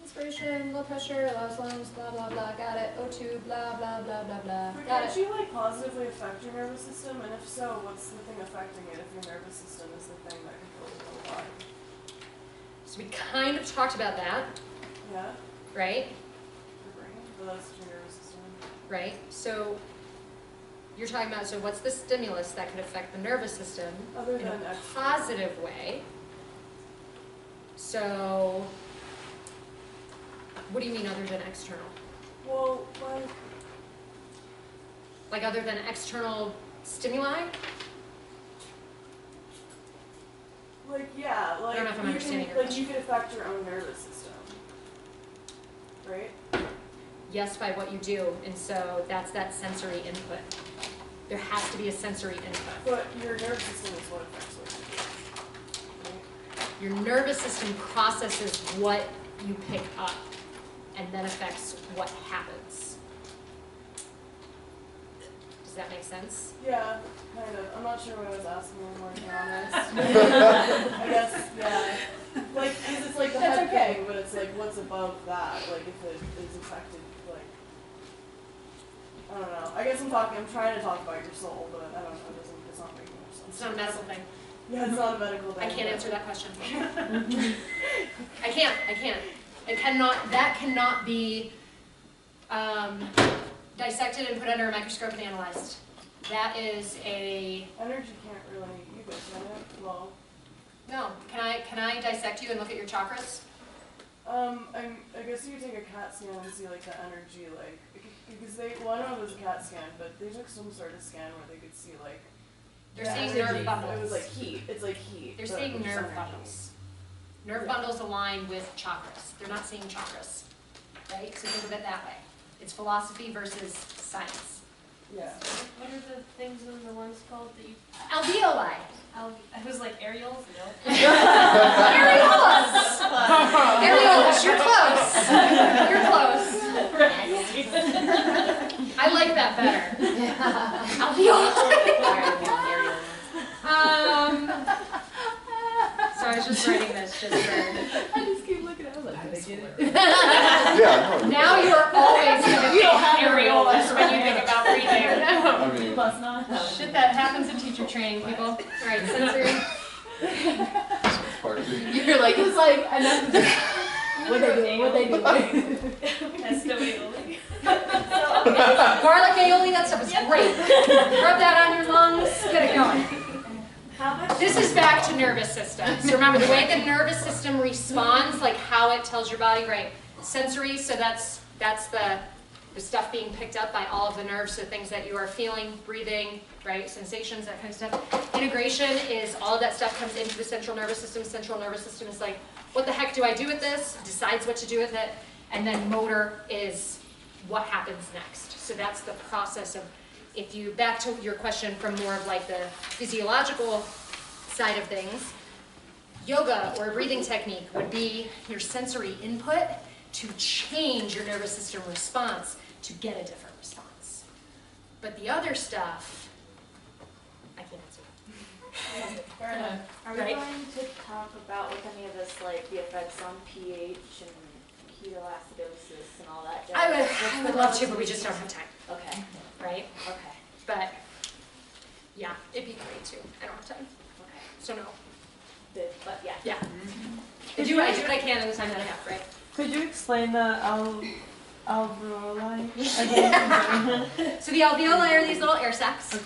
Inspiration, low pressure, allows lungs, blah, blah, blah, got it. O2, blah, blah, blah, blah, blah.
But
Got
can't
it.
you like positively affect your nervous system? And if so, what's the thing affecting it if your nervous system is the thing that controls your whole body?
So we kind of talked about that,
Yeah?
right?
Your brain? But that's your nervous system.
Right? So you're talking about, so what's the stimulus that could affect the nervous system
Other
in a
than external.
positive way? So what do you mean other than external?
Well,
Like other than external stimuli?
yeah, like
I don't know if I'm
you
understanding
can,
your
like you could affect your own nervous system, right?
Yes, by what you do, and so that's that sensory input. There has to be a sensory input.
But your nervous system is what affects what you do, right?
Your nervous system processes what you pick up and then affects what happens. Does that make sense?
Yeah, kind of. I'm not sure what I was asking anymore, to be honest. I guess, yeah. Like, 'cause it's like the
That's
head
okay.
thing, but it's like what's above that, like if it is affected, like, I don't know. I guess I'm trying to talk about your soul, but I don't know, it's not making much sense.
It's not a medical thing.
Yeah, it's not a medical thing.
I can't
but-
answer that question. I can't. That cannot be dissected and put under a microscope and analyzed. That is a,
Energy can't really, you guys can it? Well,
no, can I dissect you and look at your chakras?
I guess you could take a CAT scan and see like the energy, like, because I know it was a CAT scan, but they took some sort of scan where they could see like.
They're
the
seeing
energy.
nerve bundles.
It was like heat, it's like heat.
They're
but
seeing
it's
nerve
energy.
bundles. Nerve
Yeah.
bundles align with chakras. They're not seeing chakras, right? So think of it that way. It's philosophy versus science.
Yeah.
What are the things in the ones called that you?
Alveoli.
I was like areoles. No.
Areolas. Areolas. You're close. You're close. I like that better. Alveoli. So I was just writing this just for.
I just keep looking at it, like, did I get it?
Yeah, no.
Now you are always going to
You don't
think
have
areolas when you think about breathing.
I mean,
Must not.
Shit, that happens in teacher training, people. All right, sensory.
it's part of it.
You're like, it's like, I know. What they doing? What they doing?
Esteoioli.
Garlic aioli, that stuff is great. Rub that on your lungs, get it going.
How much?
This is back to nervous system. So remember, the way the nervous system responds, like how it tells your body, right? Sensory, so that's the stuff being picked up by all of the nerves, so things that you are feeling, breathing, right? Sensations, that kind of stuff. Integration is all of that stuff comes into the central nervous system. Central nervous system is like, what the heck do I do with this? Decides what to do with it. And then motor is what happens next. So that's the process of, if you, back to your question from more of like the physiological side of things, yoga or a breathing technique would be your sensory input to change your nervous system response to get a different response. But the other stuff, I can't answer.
Fair enough.
Are we
Right.
going to talk about with any of this, like the effects on pH and ketoacidosis and all that?
I would love to, but we just don't have time,
Okay,
right?
okay,
But yeah, it'd be great too. I don't have time,
okay.
so no.
Good, but yeah.
Yeah. I do what I can in the time that I have, right?
Could you explain the alveoli again?
So the alveoli are these little air sacs.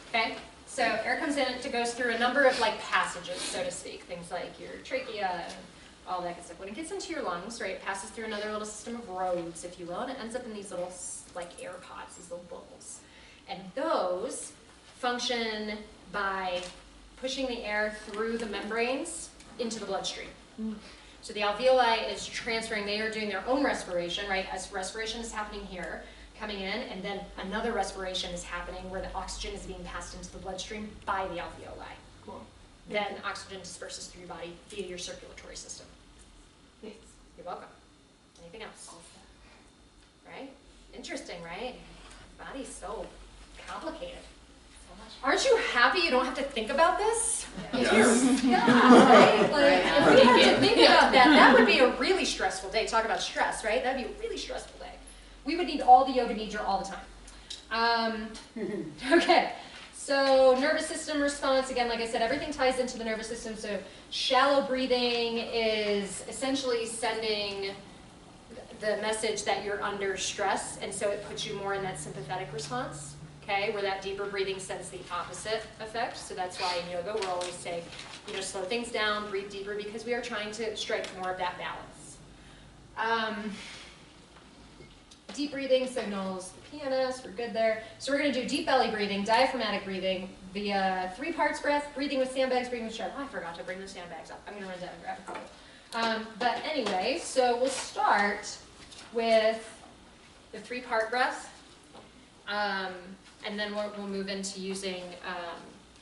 Okay. So air comes in, it goes through a number of like passages, so to speak. Things like your trachea and all that good stuff. When it gets into your lungs, right, it passes through another little system of roads, if you will, and it ends up in these little like air pods, these little bubbles. And those function by pushing the air through the membranes into the bloodstream. So the alveoli is transferring, they are doing their own respiration, right? As respiration is happening here, coming in, and then another respiration is happening where the oxygen is being passed into the bloodstream by the alveoli.
Cool.
Then oxygen disperses through your body via your circulatory system.
Thanks.
You're welcome. Anything else? Right? Interesting, right? Body's so complicated. Aren't you happy you don't have to think about this?
Yes.
Yeah, right? Like, if we had to think about that, that would be a really stressful day. Talk about stress, right? That'd be a really stressful day. We would need all the yoga nidra all the time. Okay, so nervous system response, again, like I said, everything ties into the nervous system. So shallow breathing is essentially sending the message that you're under stress, and so it puts you more in that sympathetic response. Okay, where that deeper breathing sends the opposite effect. So that's why in yoga we're always saying, slow things down, breathe deeper, because we are trying to strike more of that balance. deep breathing signals the pianist, we're good there. So we're gonna do deep belly breathing, diaphragmatic breathing, via 3 parts breath, breathing with sandbags, breathing with chest. Oh, I forgot to bring the sandbags up. I'm gonna run down and grab a couple. But anyway, so we'll start with the 3-part breath. And then we'll move into using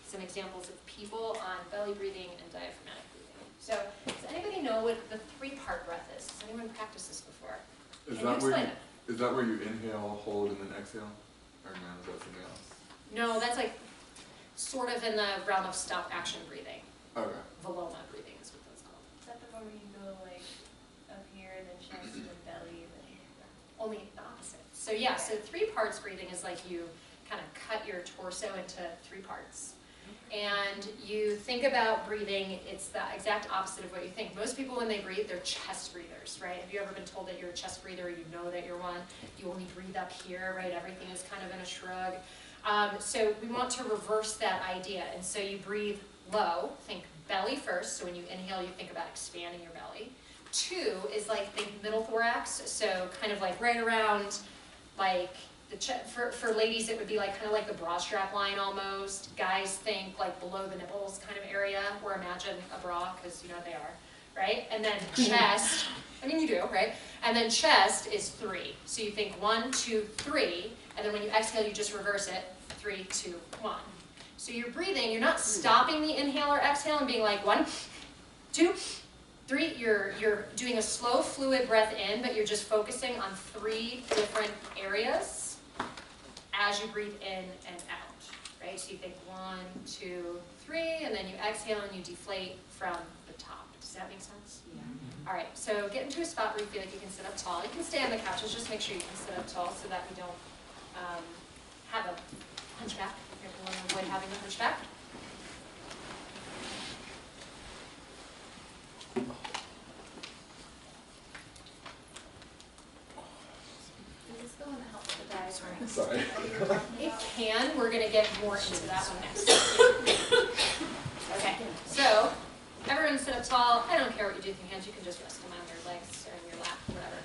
some examples of people on belly breathing and diaphragmatic breathing. So does anybody know what the 3-part breath is? Has anyone practiced this before?
Is
Can you
that where
explain
you,
it?
is that where you inhale, hold, and then exhale? Or no, is that something else?
No, that's like sort of in the realm of stop action breathing.
Okay.
Veloma breathing is what that's called.
Is that the one where you go like up here and then chest and then belly and then
Only the opposite. So yeah, so 3 parts breathing is like you kind of cut your torso into 3 parts. And you think about breathing, it's the exact opposite of what you think. Most people when they breathe, they're chest breathers, right? Have you ever been told that you're a chest breather, you know that you're one? You only breathe up here, right? Everything is kind of in a shrug. So we want to reverse that idea. And so you breathe low, think belly first. So when you inhale, you think about expanding your belly. 2 is like think middle thorax, so kind of like right around like the chest. For ladies it would be like kind of like the bra strap line almost. Guys think like below the nipples kind of area, or imagine a bra because you know what they are, right? And then chest, I mean you do, right? And then chest is 3. So you think 1, 2, 3, and then when you exhale you just reverse it, 3, 2, 1. So you're breathing, you're not stopping the inhale or exhale and being like 1, 2, 3, you're doing a slow fluid breath in, but you're just focusing on 3 different areas as you breathe in and out, right? So you think 1, 2, 3, and then you exhale and you deflate from the top. Does that make sense? Yeah. All right, so get into a spot where you feel like you can sit up tall. You can stay on the couches, just make sure you can sit up tall so that we don't have a hunchback. We want to avoid having a hunchback.
Is this the one that helps with the diaphragm?
Sorry.
It can, we're gonna get more into that one next. Okay, so everyone sit up tall. I don't care what you do with your hands, you can just rest them on your legs or in your lap, whatever.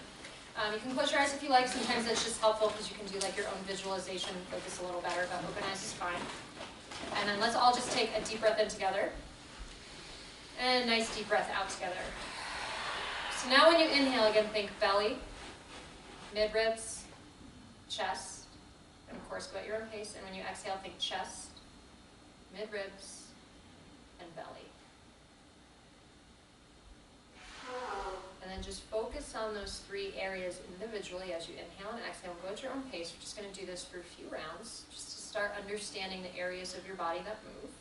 You can close your eyes if you like, sometimes that's just helpful because you can do like your own visualization, focus a little better, but open eyes is fine. And then let's all just take a deep breath in together. And a nice deep breath out together. So now when you inhale again, think belly, mid-ribs, chest, and of course go at your own pace. And when you exhale, think chest, mid-ribs, and belly. And then just focus on those 3 areas individually as you inhale and exhale. Go at your own pace. We're just going to do this for a few rounds, just to start understanding the areas of your body that move.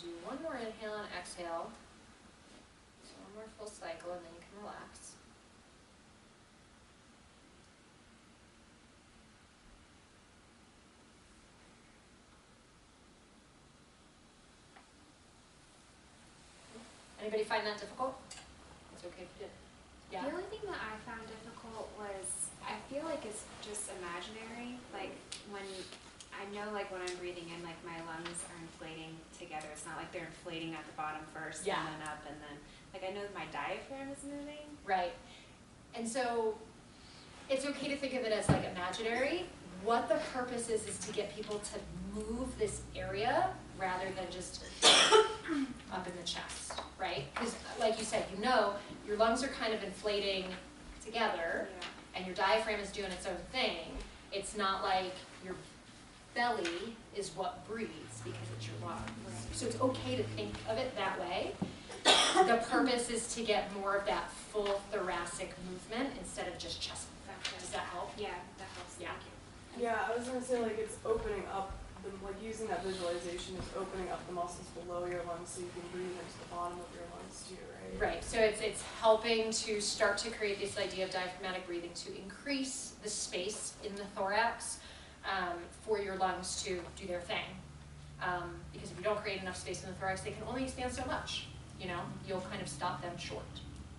Do one more inhale and exhale. So one more full cycle and then you can relax. Anybody find that difficult? It's okay if you did. Yeah.
The only thing that I found difficult was I feel like it's just imaginary. Like when I know like when I'm breathing in, like my lungs are inflating together. It's not like they're inflating at the bottom first
Yeah.
and then up and then like I know my diaphragm is moving.
Right. And so it's okay to think of it as like imaginary. What the purpose is to get people to move this area rather than just up in the chest, right? Because like you said, you know, your lungs are kind of inflating together and your diaphragm is doing its own thing. It's not like your belly is what breathes because it's your lungs. So it's okay to think of it that way. The purpose is to get more of that full thoracic movement instead of just chest movement. Does that help?
Yeah, that helps.
Yeah.
Thank you.
Yeah, I was gonna say like it's opening up, like using that visualization is opening up the muscles below your lungs so you can breathe into the bottom of your lungs too, right?
Right, so it's helping to start to create this idea of diaphragmatic breathing to increase the space in the thorax for your lungs to do their thing. Because if you don't create enough space in the thorax, they can only expand so much, you know? You'll kind of stop them short.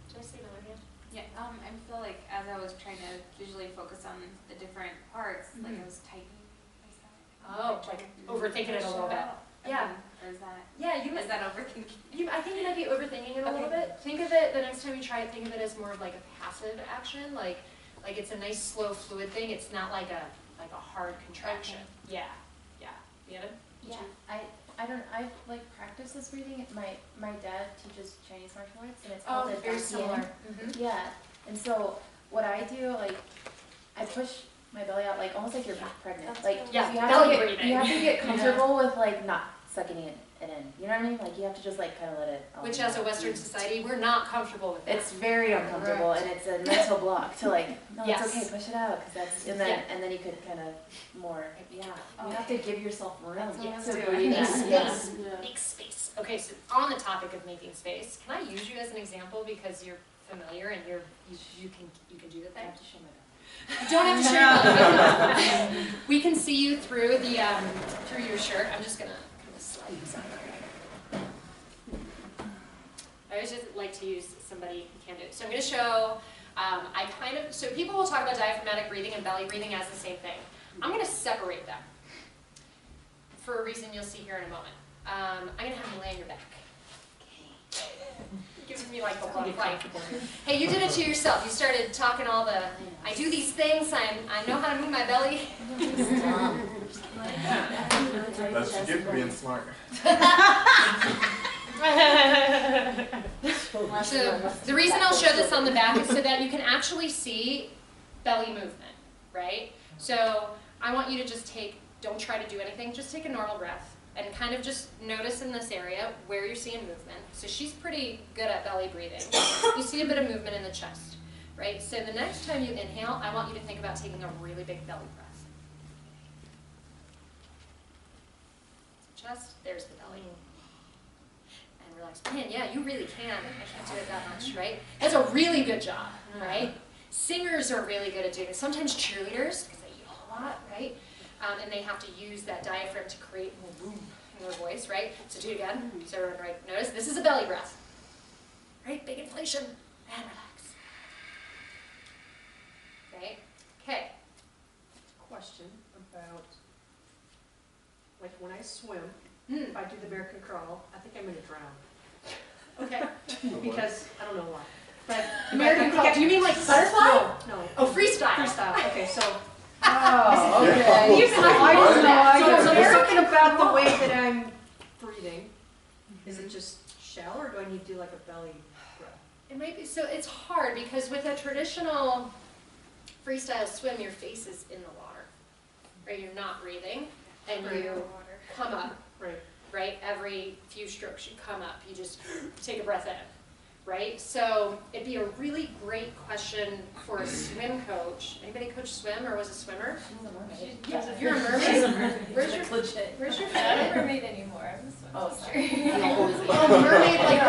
Did I say another hand?
Yeah, I feel like as I was trying to visually focus on the different parts, like I was tightening. Is that?
Oh, like overthinking it a little bit. Yeah.
Or is that?
Yeah, you
Is that overthinking?
I think you might be overthinking it a little bit. Think of it, the next time you try it, think of it as more of like a passive action, like it's a nice slow fluid thing. It's not like a hard contraction. Yeah, yeah. Deanna?
Yeah, I like practice this breathing. My dad teaches Chinese martial arts, and it's called the
very
Daxian.
similar. Mm-hmm.
Yeah, and so what I do, like, I push my belly out, like almost like you're pregnant.
That's
Like
good.
Yeah,
you have
belly
to get,
breathing.
You have to get comfortable with like not sucking it in. You know what I mean? Like you have to just like kind of let it.
Which, as a Western society, we're not comfortable with that.
It's very uncomfortable, and it's a mental block to like, no,
Yes.
it's okay, push it out, because that's, and then you could kind of more, yeah. You have to give yourself room
That's what I was
to
doing.
breathe.
Make
Yeah.
space. Make space. Okay, so on the topic of making space, can I use you as an example because you're familiar and you can do the
I
thing?
have to show my
You don't have to show your belly. We can see you through the through your shirt. I'm just gonna kind of slide these on there. I always just like to use somebody who can do it. So I'm gonna show. So people will talk about diaphragmatic breathing and belly breathing as the same thing. I'm gonna separate them for a reason you'll see here in a moment. I'm gonna have you lay on your back. Gives me like the blood like, hey, you did it to yourself. You started talking all the, I do these things, I know how to move my belly.
That's what you get for being smart.
So the reason I'll show this on the back is so that you can actually see belly movement, right? So I want you to just don't try to do anything, just take a normal breath and kind of just notice in this area where you're seeing movement. So she's pretty good at belly breathing. You see a bit of movement in the chest, right? So the next time you inhale, I want you to think about taking a really big belly breath. Chest, there's the belly. And relax. Man, yeah, you really can. I can't do it that much, right? That's a really good job, right? Singers are really good at doing it. Sometimes cheerleaders, because they yell a lot, right? And they have to use that diaphragm to create more boom in their voice, right? So do it again. So everyone, right? Notice this is a belly breath, right? Big inflation and relax. Okay. Okay.
Question about, like when I swim,
Hmm.
if I do the American crawl, I think I'm gonna drown.
Okay.
Because, I don't know why. But
American crawl. Do you mean like butterfly?
No.
Oh, freestyle.
Freestyle, okay, so.
Oh, okay.
I don't know, so there's
American
something about
crawl.
the way that I'm breathing. Is it just shallow, or do I need to do like a belly breath?
It might be, so it's hard because with a traditional freestyle swim, your face is in the water, right? You're not breathing, and you come up,
Right.
right? Every few strokes you come up, you just take a breath in, right? So it'd be a really great question for a swim coach. Anybody coach swim or was a swimmer? Yeah, you're a mermaid? Where's your,
Legit.
where's your
I'm not a
mermaid anymore?
Oh, sorry.
Oh, mermaid like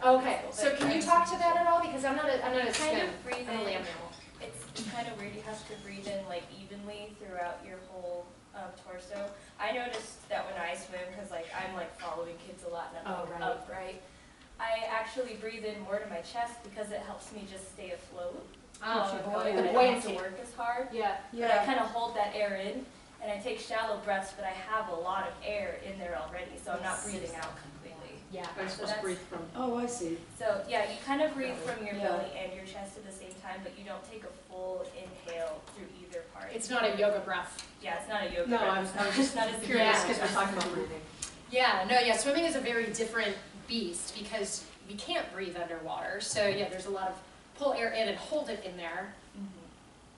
Okay, so can you talk to that at all? Because I'm not a
Kind
swim,
of breathe
I'm a
in.
lamb mammal.
It's kind of weird. You have to breathe in like evenly throughout your whole torso. I noticed that when I swim, because like I'm like following kids a lot and I'm like up, right? I actually breathe in more to my chest because it helps me just stay afloat.
Oh,
The
the
I don't have
buoyancy.
to work as hard.
Yeah.
But I kind of hold that air in, and I take shallow breaths, but I have a lot of air in there already, so I'm not breathing out completely.
Yeah.
I'm supposed to breathe from.
Oh, I see.
So yeah, you kind of breathe from your
Yeah.
belly and your chest at the same time, but you don't take a full inhale through either part.
It's not a yoga breath.
Yeah, it's not a yoga.
No,
breath.
I was just
not as
curious
Yeah.
because we're talking about breathing.
Yeah, no, yeah, swimming is a very different beast because we can't breathe underwater. So yeah, there's a lot of pull air in and hold it in there.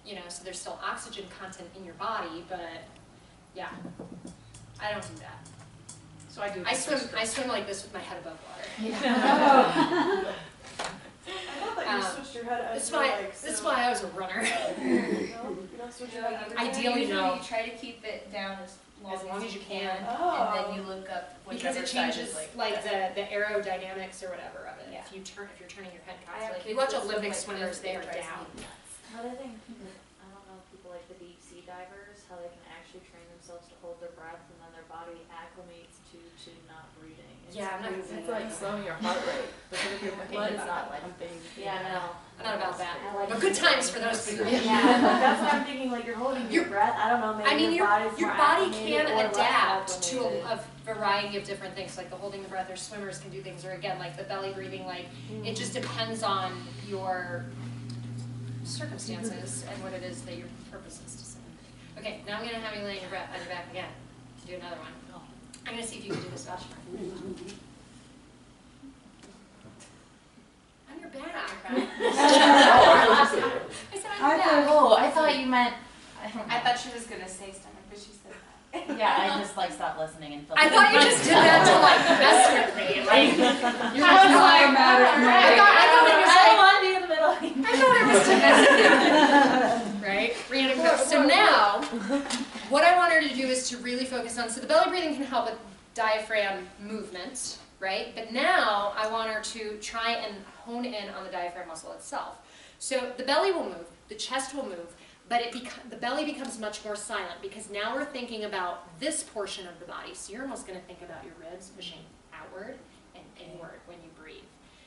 You know, so there's still oxygen content in your body, but yeah, I don't do that.
So I do.
I swim like this with my head above water.
I thought that you
Um,
switched your head
That's
as
why,
like,
that's
so-
why I was a runner.
No, you don't switch your head every time?
Ideally, no.
You try to keep it down as long as you can,
Oh.
and then you look up
Because
whichever
it
side
changes
is
like the aerodynamics or whatever of it.
Yeah.
If you're turning your head
I have
constantly. If
kids
you watch
that swim
Olympic
like
swimmers,
this,
they are
it drives
down.
me nuts.
Another thing, I don't know if people like the deep sea divers, how they can actually train themselves to hold their breath, and then their body acclimates to not breathing. It's
Yeah, I'm not
crazy.
It's like slowing your heart rate because if your blood is not pumping.
Yeah, I know.
I'm not about that.
I like
But good times for those people.
Yeah, that's what I'm thinking. Like you're holding your breath. I don't know. Maybe
I mean,
your body's
your
more
body
acclimated
can
or less
adapt to
acclimated.
a variety of different things, like the holding the breath, or swimmers can do things, or again, like the belly breathing, like it just depends on your circumstances and what it is that your purpose is to swim. Okay, now I'm gonna have you lay on your back again to do another one. I'm gonna see if you can do this faster. On your back. I said on your back.
Oh, I thought you meant.
I thought she was gonna say stomach, but she said that.
Yeah, I just like stopped listening and felt.
I thought you just did that to like mess with me. Like,
You're
I was like, I thought it was like,
want to be in the middle.
I thought it was to mess with you. Right? Random growth. So now, what I want her to do is to really focus on, so the belly breathing can help with diaphragm movement, right? But now I want her to try and hone in on the diaphragm muscle itself. So the belly will move, the chest will move, but the belly becomes much more silent because now we're thinking about this portion of the body. So you're almost going to think about your ribs pushing outward and inward when you breathe.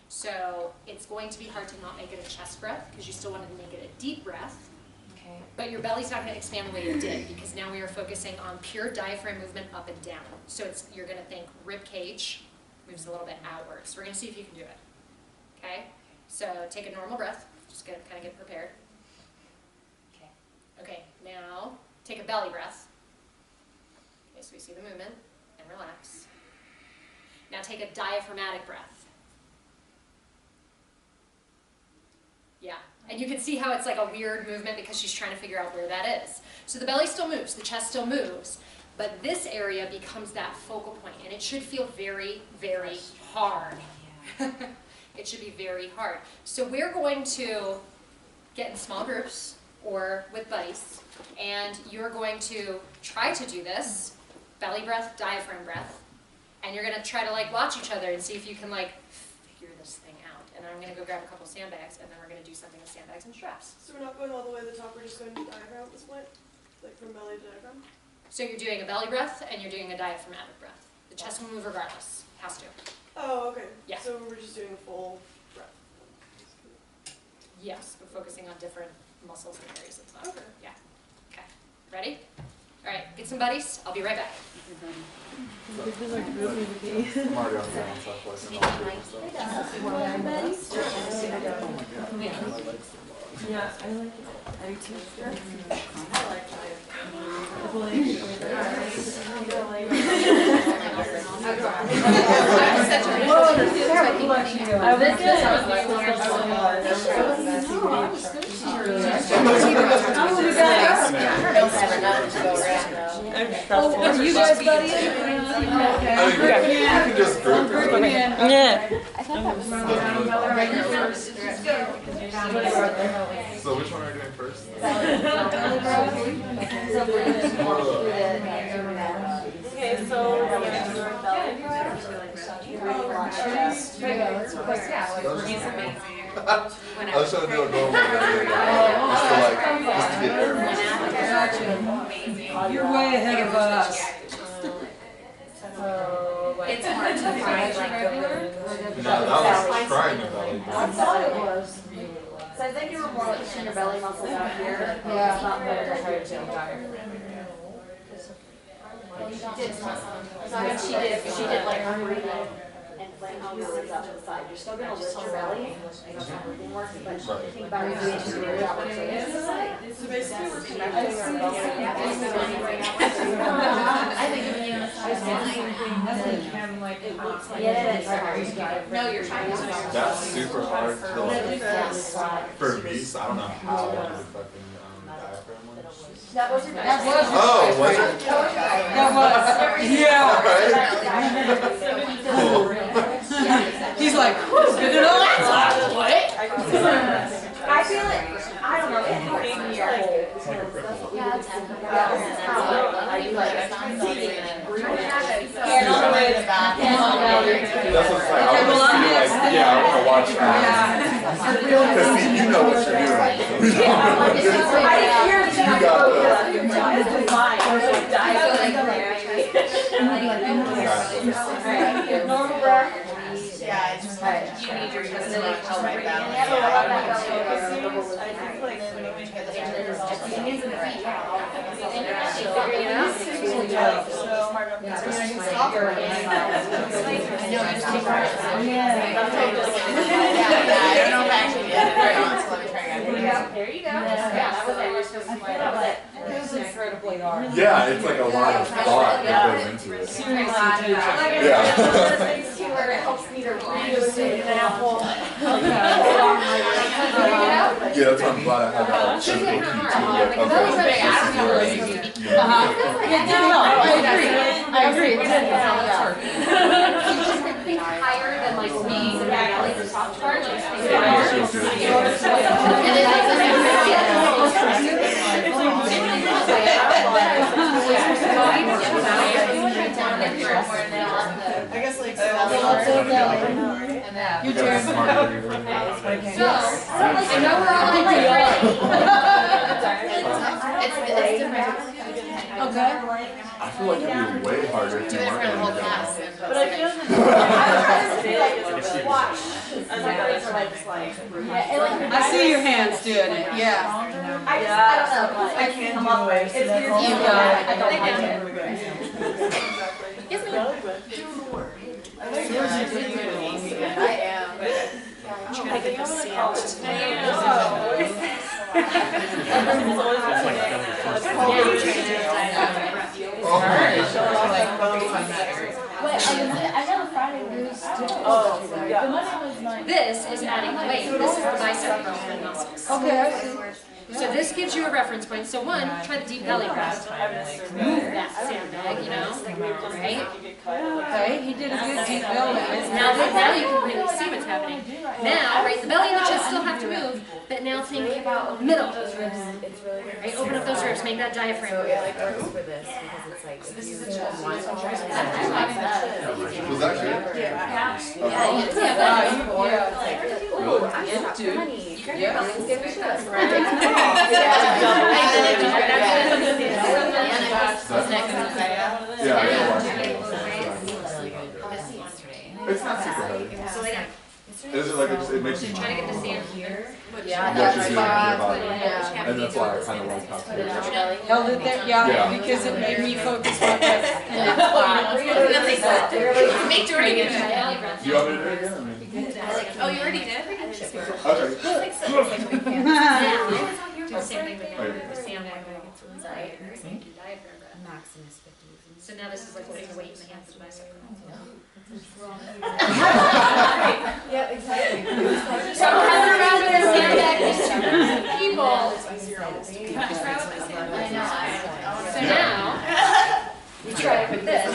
So it's going to be hard to not make it a chest breath because you still want to make it a deep breath.
Okay.
But your belly's not going to expand the way it did because now we are focusing on pure diaphragm movement up and down. So you're going to think rib cage moves a little bit outward. So we're going to see if you can do it. Okay? So take a normal breath. Just kind of get prepared. Okay, now take a belly breath. Okay, so we see the movement and relax. Now take a diaphragmatic breath. Yeah, and you can see how it's like a weird movement because she's trying to figure out where that is. So the belly still moves, the chest still moves, but this area becomes that focal point, and it should feel very, very hard. It should be very hard. So we're going to get in small groups or with buddies, and you're going to try to do this, belly breath, diaphragm breath, and you're going to try to like watch each other and see if you can like figure this thing out. And I'm going to go grab a couple sandbags, and then we're going to do something with sandbags and straps.
So we're not going all the way to the top, we're just going to diaphragm at this point? Like from belly to diaphragm?
So you're doing a belly breath, and you're doing a diaphragmatic breath. The chest will move regardless, has to.
Oh, okay.
Yeah.
So we're just doing a full breath.
Yes, but focusing on different muscles and areas of the body.
Okay.
Yeah. Okay. Ready? All right, get some buddies. I'll be right back.
I'm already on the ground, so I feel like I'm all doing stuff.
Yeah, I like it. I do too.
I like
Are you guys buddies?
I mean, you can just group it.
Yeah.
So which one are you doing first?
Okay, so
I was trying to do a normal one, just to get there.
You're way ahead of us.
It's hard to find like the
No, that was trying to belly.
I thought it was. So I think you were more like pushing your belly muscles out here. Yeah. It's not better to hurt you. She did like breathing and playing all your ribs out to the side. You're still gonna lift your belly. That's how breathing works, but think about it doing to your job.
So basically we're connecting our belly.
I think
no, you're trying to.
That's super hard to like, for me, so I don't know how I do the fucking diaphragm one.
that was your best.
Oh, was it?
Yeah. He's like, who's good enough?
I feel it. I don't know. It helps me your whole. Yeah, that's how I do like breathing and breathing.
Hand on the way to the back. Hand on the way
That's what's like. I want to see, like, yeah, I want to watch that. Because see, you know what you're doing. You got
Normal breath.
Yeah, it's just like, you need your just to like help my balance.
Yeah, I love that belly.
There you go. Yeah, that was it. We're supposed to
It was incredibly hard.
Yeah, it's like a lot of thought that goes into it. Yeah.
Where it helps me to read an apple.
Yeah, that's why I'm glad I had that like, physical cue too.
I agree. Think higher than like me, like the top part, like
I guess like
Your turn.
So, I know we're all like it's different. Okay.
I feel like it'd be way harder if you weren't in the class.
But I feel
I see your hands doing it, yeah.
I don't know. I can't come up with it. It's weird.
You got it.
I don't like it.
I am, but I'm trying to get the sand.
This is adding weight. This is the bicep muscles.
Okay, I see.
So this gives you a reference point. So one, try the deep belly breath. Move that sandbag, you know, right?
Okay, he did a good deep belly.
Now you can really see what's happening. Now, right, the belly and the chest still have to move, but now think about middle. Right, open up those ribs, make that diaphragm.
So it like works for this because it's like this is a chest.
Was that good?
Yeah.
Yeah, I know why. It's not super heavy. Is it like it makes you
Try to get the sand here.
what you're doing in your body. And that's why I kind of like how to do it.
Held it there, yeah,
Yeah.
because it made me focus my breath.
Make Jordan get it.
Do you want me to do it again? I mean,
Oh, you already did?
okay.
Do the same thing with the sandbag. Right? Diaphragm breath.
Maximus 50.
So now this is like putting the weight in the hands of the bicep.
Yeah, exactly.
So come around with a sandbag these two people. So now, we try it with this.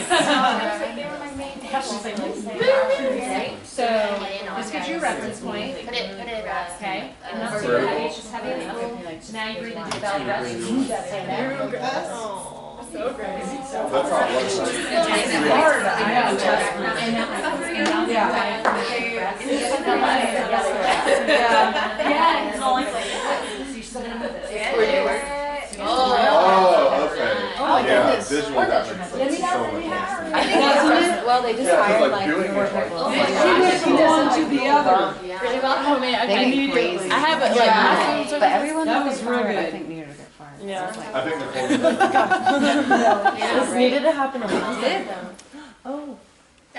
Right? So this gives you a reference point. Put it, okay? And not super heavy, it's just heavy enough. Now you breathe into your belly breath.
That's not what Oh, okay. Yeah, visually that makes sense so much more sense.
Well, they just
Yeah, 'cause,
hired
like,
like
doing it, like,
She went from one to the other.
Really well? Oh man, okay.
Immediately.
I have it like muscles.
But everyone
That
that
was
was
real
fired, I
good.
think needed to get fired.
Yeah.
I think Nicole.
This needed to happen a lot. Oh.
I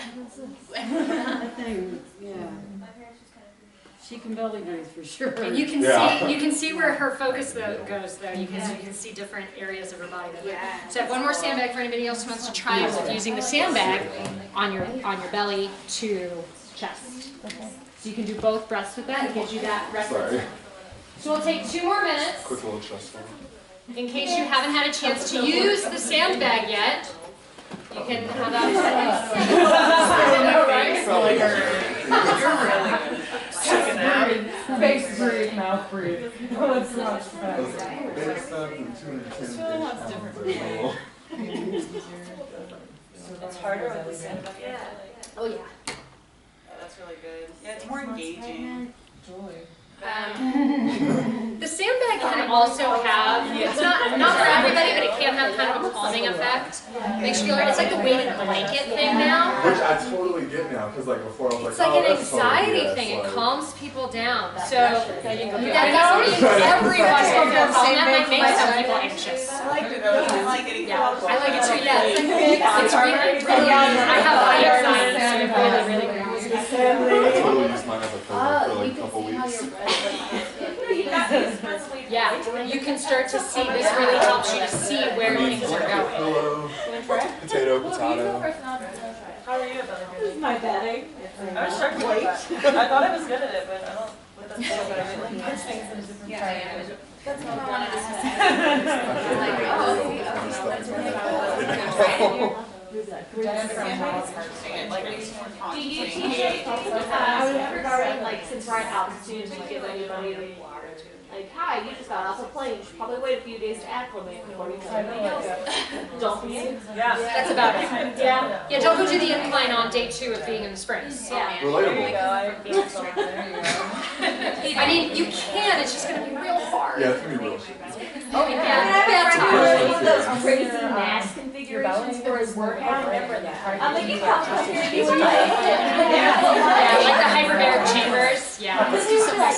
think, yeah. She can belly breathe for sure.
And you can
Yeah.
see where her focus goes though. You can see different areas of her body. So I have one more sandbag for anybody else who wants to try it with using the sandbag on your belly to chest. So you can do both breaths with that. It gives you that reference.
Sorry.
So we'll take 2 more minutes.
Quick little chest one.
In case you haven't had a chance to use the sandbag yet, you can have that.
Face breathe, mouth breathe. Oh, that's much better.
It's
It's harder with the sandbag.
Oh yeah.
engaging.
The sandbag can also have, it's not for everybody, but it can have kind of a calming effect. Makes you feel like, it's like the weighted blanket thing now.
Which I totally get now, because like before I was like,
It's like
oh,
an
that's totally
anxiety
BS,
thing, it
like-
calms people down, so.
Yeah.
That doesn't mean everyone will feel calm, that might make some people anxious.
I like it though. I like it.
Yeah, I like it too, yeah, it's really, I have eye anxiety, so it really, really calms me.
I totally used mine as a pillow for like
You
a
can
couple
see how
weeks.
your breath
Yeah, you can start to see, this really helps you to see where things are going.
Pillow, potato, potato.
How are you about
This is my bedding.
I was shocked about that. I thought I was good at it, but I don't. But that's so good. I mean, like push things in a different part.
That's what I wanted to say.
Do you teach it, regarding, like, since we're at altitude, to give anybody like, hi, you just got off a plane, you should probably wait a few days to acclimate before you try to go. Don't you?
Yeah.
That's about it.
Yeah.
Yeah, don't go do the incline on day 2 of being in the Springs.
Yeah.
There you
Relatable.
go. There you go.
I mean, you can, it's just gonna be real hard.
Yeah, it's gonna be real shit.
Oh,
I
yeah,
have a
bad
friend who does those crazy mask configurations for his workout. I'm like, you come here, you like,
Yeah, like the hyperbaric chambers, yeah.
This is like,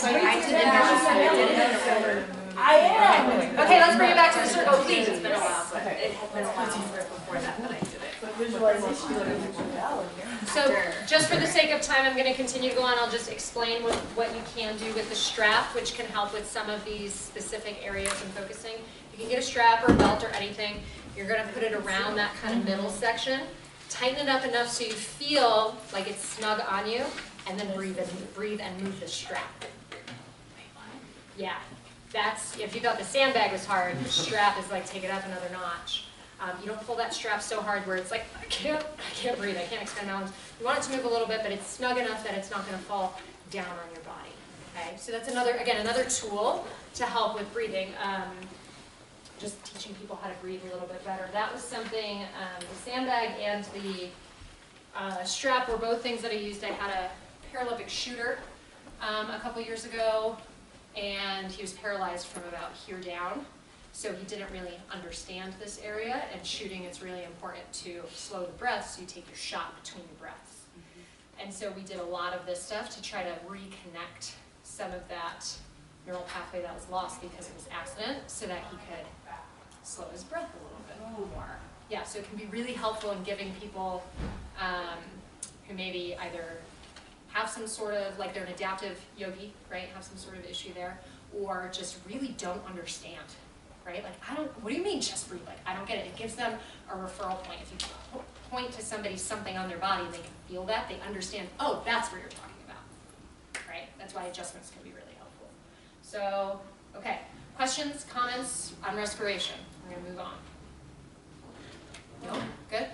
I am.
Okay, let's bring it back to the circle, please. It's been a while. So, just for the sake of time, I'm going to continue to go on. I'll just explain what you can do with the strap, which can help with some of these specific areas I'm focusing. You can get a strap or a belt or anything. You're going to put it around that kind of middle section. Tighten it up enough so you feel like it's snug on you, and then breathe and move the strap. Yeah, that's, if you thought the sandbag was hard, the strap is like, take it up another notch. You don't pull that strap so hard where it's like, I can't breathe, I can't expend balance. You want it to move a little bit, but it's snug enough that it's not gonna fall down on your body, okay? So that's another tool to help with breathing. Just teaching people how to breathe a little bit better. That was something, the sandbag and the strap were both things that I used. I had a Paralympic shooter a couple years ago, and he was paralyzed from about here down. So he didn't really understand this area, and shooting, it's really important to slow the breath so you take your shot between your breaths. And so we did a lot of this stuff to try to reconnect some of that neural pathway that was lost because of his accident so that he could slow his breath a little bit more. Yeah, so it can be really helpful in giving people who maybe either have some sort of, like they're an adaptive yogi, right, have some sort of issue there, or just really don't understand. Right? Like, what do you mean chest breathe? Like, I don't get it. It gives them a referral point. If you point to somebody something on their body and they can feel that, they understand, oh, that's what you're talking about. Right? That's why adjustments can be really helpful. So, okay. Questions, comments on respiration? We're going to move on. No? Good?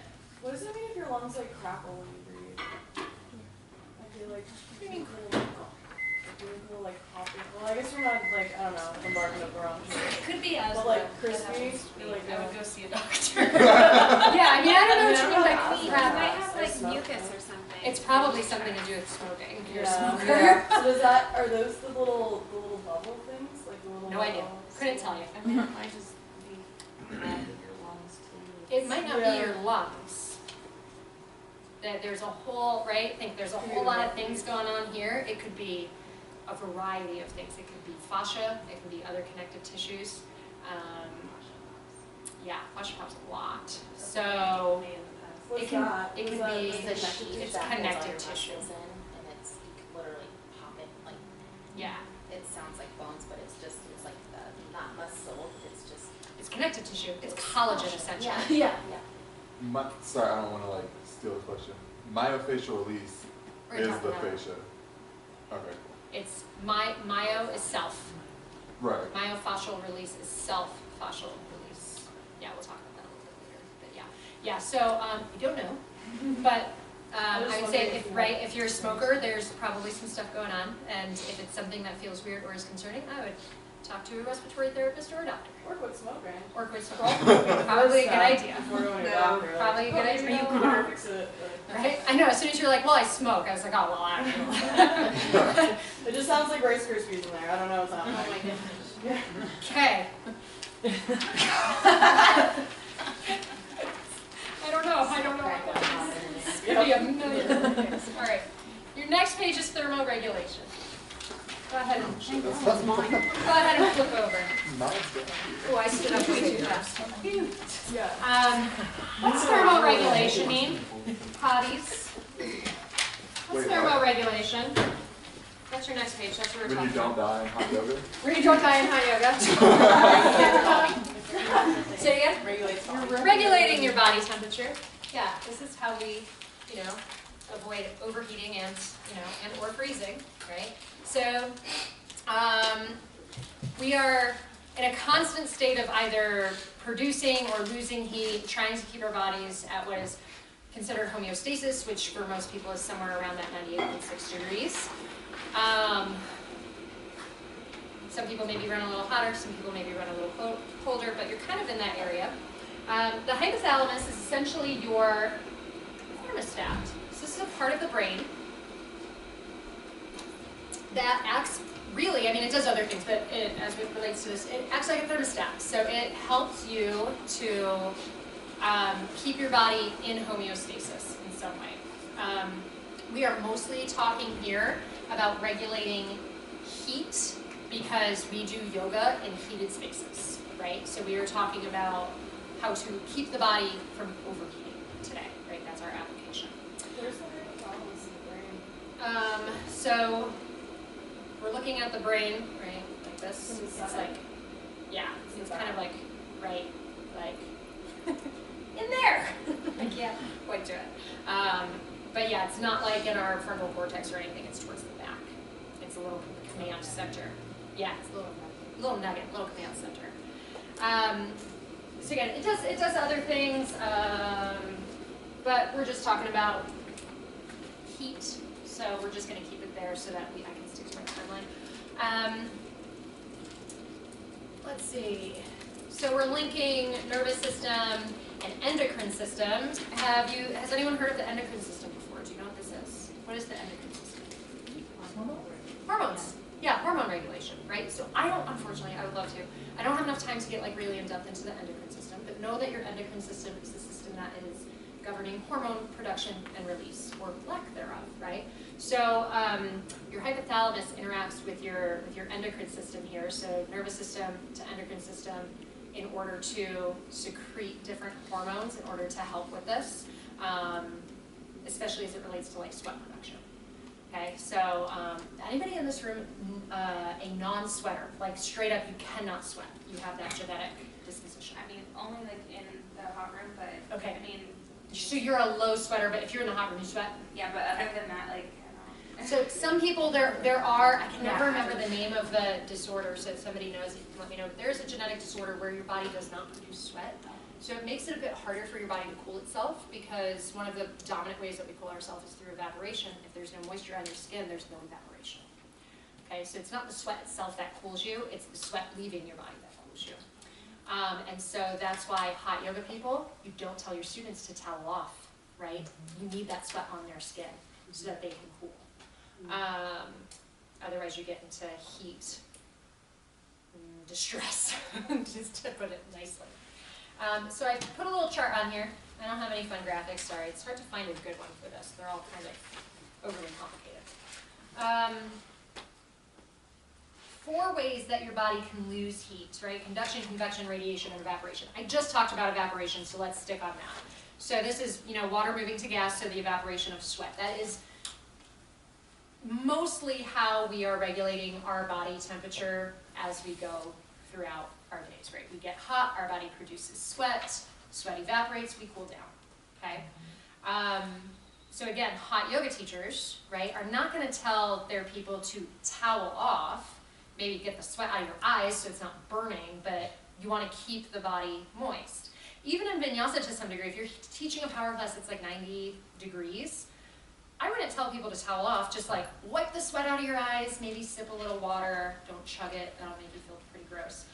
What does it mean if your lungs like crackle when you breathe? I feel like.
What do you mean?
Cool, like coffee. Well, I guess you're not like, I don't know, embarking up around here.
It could be as
But like crispy, like
I would go see a doctor.
Yeah, I mean, I don't know what you mean by
You
crap.
might have like mucus or something.
It's probably something to do with smoking. If you're a
Yeah.
smoker.
Yeah. So does that, are those the little bubble things? Like the little
No idea.
bubbles?
Couldn't tell you.
I mean, it might just be bad with your lungs too.
It might not
Yeah.
be your lungs. That there's a whole, right? I think there's a whole lot of things going on here. It could be a variety of things. It could be fascia, it could be other connective tissues. Yeah, fascia pops a lot. So
What's
it can
that?
it
What's
can
that?
be
Is it like-
it's connective tissue.
And it's, you can literally pop it, like,
Yeah,
it sounds like bones, but it's like not muscle, it's just.
it's connective tissue. It's collagen essentially.
Yeah.
Sorry, I don't want to like steal the question. Myofascial release
We're
is
talking
the
about-
fascia. Okay.
It's myo is self.
Right.
Myofascial release is self-fascial release. Yeah, we'll talk about that a little bit later. But yeah. So you don't know, but I would say if you're a smoker, there's probably some stuff going on, and if it's something that feels weird or is concerning, I would talk to a respiratory therapist or a doctor.
Or quit smoking.
Or quit smoking. Probably a good idea.
Before going to
No,
doctor.
Probably a good idea.
You can fix it.
Right? I know, as soon as you're like, well, I smoke, I was like, oh, well, I don't know.
It just sounds like Rice Krispies in there. I don't know what's happening.
Oh my goodness. Okay. I don't know. It's gonna be a million things. All right. Your next page is thermoregulation. Go ahead and flip over. Oh, I stood up way too fast. What's thermoregulation mean? Hotties. What's thermoregulation? That's your next page. That's what we're
When you
talking
don't
about.
die in hot yoga?
When you don't die in hot yoga. Say it again? You're regulating your body temperature. Yeah, this is how we, avoid overheating and, and or freezing, right? So, we are in a constant state of either producing or losing heat, trying to keep our bodies at what is considered homeostasis, which for most people is somewhere around that 98.6 degrees. Some people maybe run a little hotter, some people maybe run a little colder, but you're kind of in that area. The hypothalamus is essentially your thermostat. So this is a part of the brain that acts really, it does other things, but as it relates to this, it acts like a thermostat. So it helps you to keep your body in homeostasis in some way. We are mostly talking here about regulating heat because we do yoga in heated spaces, right? So we are talking about how to keep the body from overheating today, right? That's our application.
There's so many problems in the brain.
So we're looking at the brain, right? Like this. It's like, yeah, it's kind of like, right, like in there. I can't quite do it. But yeah, it's not like in our frontal cortex or anything. It's towards the back. It's a little command center. Yeah, it's a little nugget, little command center. So again, it does other things, but we're just talking about heat. So we're just going to keep it there so that I can stick to my timeline. Let's see. So we're linking nervous system and endocrine system. Has anyone heard of the endocrine system before? Do you know what this is? What is the endocrine system? Hormones. Yeah, hormone regulation, right? So unfortunately, I would love to. I don't have enough time to get really in depth into the endocrine system, but know that your endocrine system is the system that is governing hormone production and release, or lack thereof, right? So your hypothalamus interacts with your endocrine system here, so nervous system to endocrine system, in order to secrete different hormones in order to help with this, especially as it relates to sweat production. Okay, so anybody in this room a non-sweater, straight up you cannot sweat, you have that genetic disposition?
Only in the hot room, but
okay. So you're a low sweater, but if you're in the hot room, you sweat?
Yeah, but other than that, I don't know.
So some people, there are, I can never remember the name of the disorder, so if somebody knows, you can let me know. There's a genetic disorder where your body does not produce sweat. So it makes it a bit harder for your body to cool itself, because one of the dominant ways that we cool ourselves is through evaporation. If there's no moisture on your skin, there's no evaporation. Okay, so it's not the sweat itself that cools you, it's the sweat leaving your body that cools you. And so that's why hot yoga people, you don't tell your students to towel off, right? You need that sweat on their skin so that they can cool. Otherwise you get into heat distress, just to put it nicely. So I put a little chart on here. I don't have any fun graphics, sorry. It's hard to find a good one for this. They're all kind of overly complicated. 4 ways that your body can lose heat, right? Conduction, convection, radiation, and evaporation. I just talked about evaporation, so let's stick on that. So this is, water moving to gas, so the evaporation of sweat. That is mostly how we are regulating our body temperature as we go throughout our days, right? We get hot, our body produces sweat evaporates, we cool down, okay? So again, hot yoga teachers, right, are not gonna tell their people to towel off, maybe get the sweat out of your eyes so it's not burning, but you wanna keep the body moist. Even in vinyasa to some degree, if you're teaching a power class that's 90 degrees, I wouldn't tell people to towel off, just wipe the sweat out of your eyes, maybe sip a little water, don't chug it, that'll make you feel pretty gross.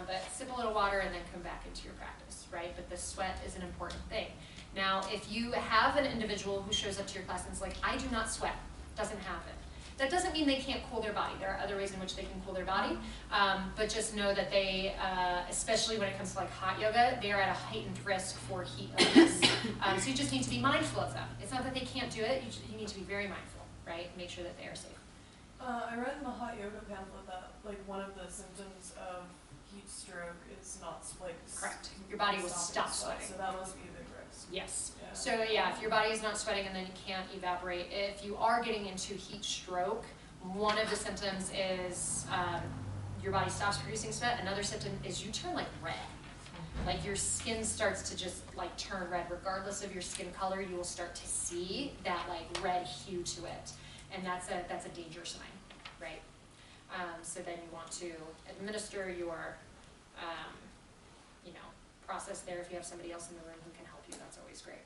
But sip a little water and then come back into your practice, right? But the sweat is an important thing. Now, if you have an individual who shows up to your class and is like, I do not sweat, doesn't happen. That doesn't mean they can't cool their body. There are other ways in which they can cool their body, but just know that they, especially when it comes to like hot yoga, they are at a heightened risk for heat illness. So you just need to be mindful of them. It's not that they can't do it, you need to be very mindful, right? Make sure that they are safe.
I read in the hot yoga pamphlet that like one of the symptoms of heat stroke is not like
Correct. Your body will stop sweating.
So that must be a big risk.
Yes.
Yeah.
So yeah, if your body is not sweating and then you can't evaporate, if you are getting into heat stroke, one of the symptoms is your body stops producing sweat. Another symptom is you turn like red. Like your skin starts to just like turn red. Regardless of your skin color, you will start to see that like red hue to it. And that's a danger sign, right? So then you want to administer your, process there. If you have somebody else in the room who can help you, that's always great.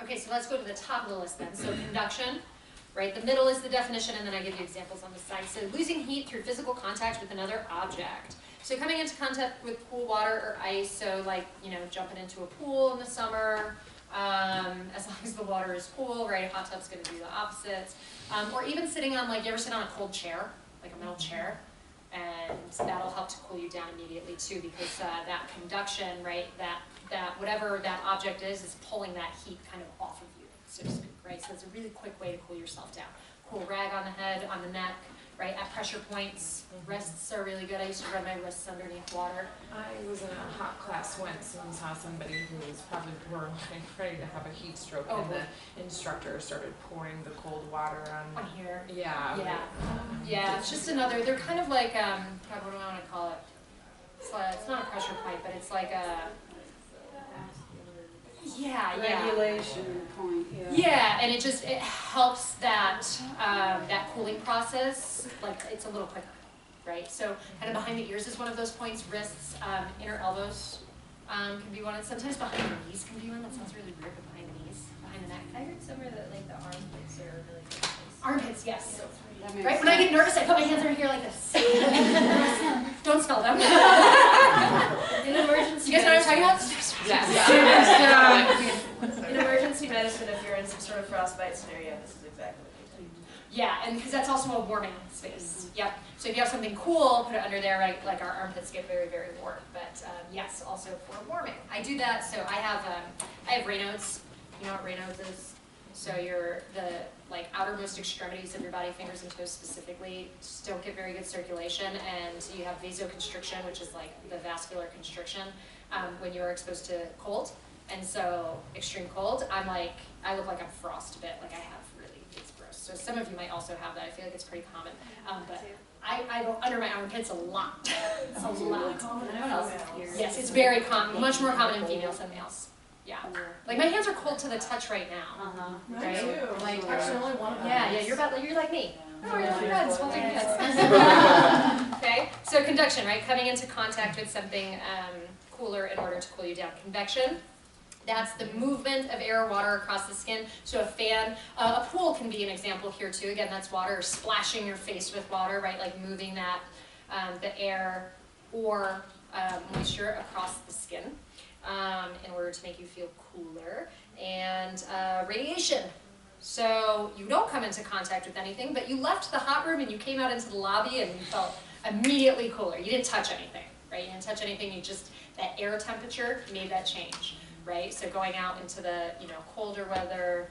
Okay, so let's go to the top of the list then. So conduction, right? The middle is the definition, and then I give you examples on the side. So losing heat through physical contact with another object. So coming into contact with cool water or ice, so like, jumping into a pool in the summer, as long as the water is cool, right? A hot tub's gonna do the opposite. Or even sitting on, like, you ever sit on a cold chair, like a metal chair? And that'll help to cool you down immediately too, because that conduction, right, that whatever that object is pulling that heat kind of off of you, so to speak, right? So it's a really quick way to cool yourself down. Cool rag on the head, on the neck, right, at pressure points. Wrists are really good. I used to rub my wrists underneath water.
I was in a hot class once and saw somebody who was probably ready to have a heat stroke, and the instructor started pouring the cold water on
here.
Yeah.
Yeah. Yeah, it's just another, they're kind of like, God, what do I want to call it? It's not a pressure pipe, but it's like a,
Regulation point,
Yeah, and it helps that, that cooling process, like, it's a little quicker, right? So kind of behind the ears is one of those points, wrists, inner elbows can be one, and sometimes behind the knees can be one. That sounds really weird, but behind the knees, behind the neck.
I heard somewhere that like the armpits are a really good place.
Armpits, yes.
Yeah.
Right, when I get nervous, I put my hands over here like this. Don't smell them.
In emergency
You guys know what I'm talking about?
Yes.
In emergency medicine, if you're in some sort of frostbite scenario, this is exactly what you do.
Yeah, and because that's also a warming space. Yep. So if you have something cool, put it under there, right? Like our armpits get very, very warm. But yes, also for warming. I do that. So I have Raynaud's. You know what Raynaud's is? So the outermost extremities of your body, fingers and toes specifically, just don't get very good circulation, and you have vasoconstriction, which is like the vascular constriction when you are exposed to cold. And so extreme cold, I look like I'm frostbit, like I have really, it's gross. So some of you might also have that. I feel like it's pretty common. But I go under my armpits a lot. It's a lot. Yes, it's very common, much more common in females than males. Yeah. Like my hands are cold to the touch right now.
Mine too.
Like,
actually only one of them.
Yeah, you're like me. Oh, you're like red, sweltering heads. Okay, so conduction, right? Coming into contact with something cooler in order to cool you down. Convection, that's the movement of air or water across the skin. So a fan, a pool can be an example here too. Again, that's water, splashing your face with water, right? Like moving that, the air or moisture across the skin. In order to make you feel cooler. And radiation. So you don't come into contact with anything, but you left the hot room and you came out into the lobby and you felt immediately cooler. You didn't touch anything, right? You didn't touch anything, you just, that air temperature made that change, right? So going out into the, colder weather,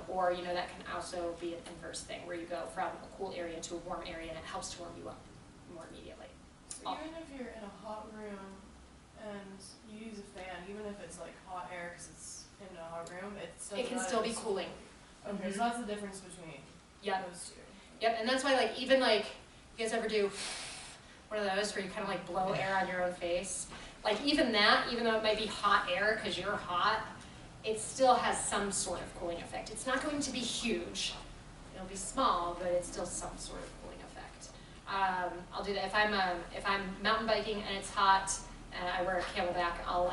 or, that can also be an inverse thing where you go from a cool area to a warm area and it helps to warm you up more immediately.
So even if you're in a hot room and you use a fan, even if it's like hot air because it's in a hot room,
it can still be cooling.
Okay, so that's the difference between those two.
Yep, and that's why you guys ever do one of those where you kind of like blow air on your own face? Like even that, even though it might be hot air because you're hot, it still has some sort of cooling effect. It's not going to be huge. It'll be small, but it's still some sort of cooling effect. I'll do that if I'm mountain biking and it's hot. I wear a camelback, I'll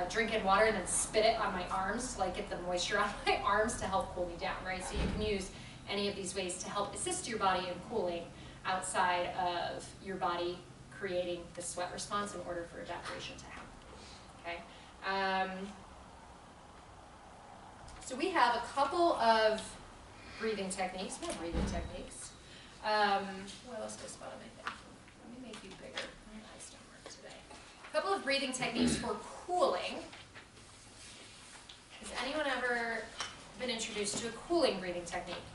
drink in water and then spit it on my arms, get the moisture on my arms to help cool me down, right? So you can use any of these ways to help assist your body in cooling outside of your body creating the sweat response in order for evaporation to happen, okay? So we have a couple of breathing techniques, more breathing techniques. What else do I spot on my thing? Let me make you bigger. My eyes don't work today. A couple of breathing techniques for cooling. Has anyone ever been introduced to a cooling breathing technique?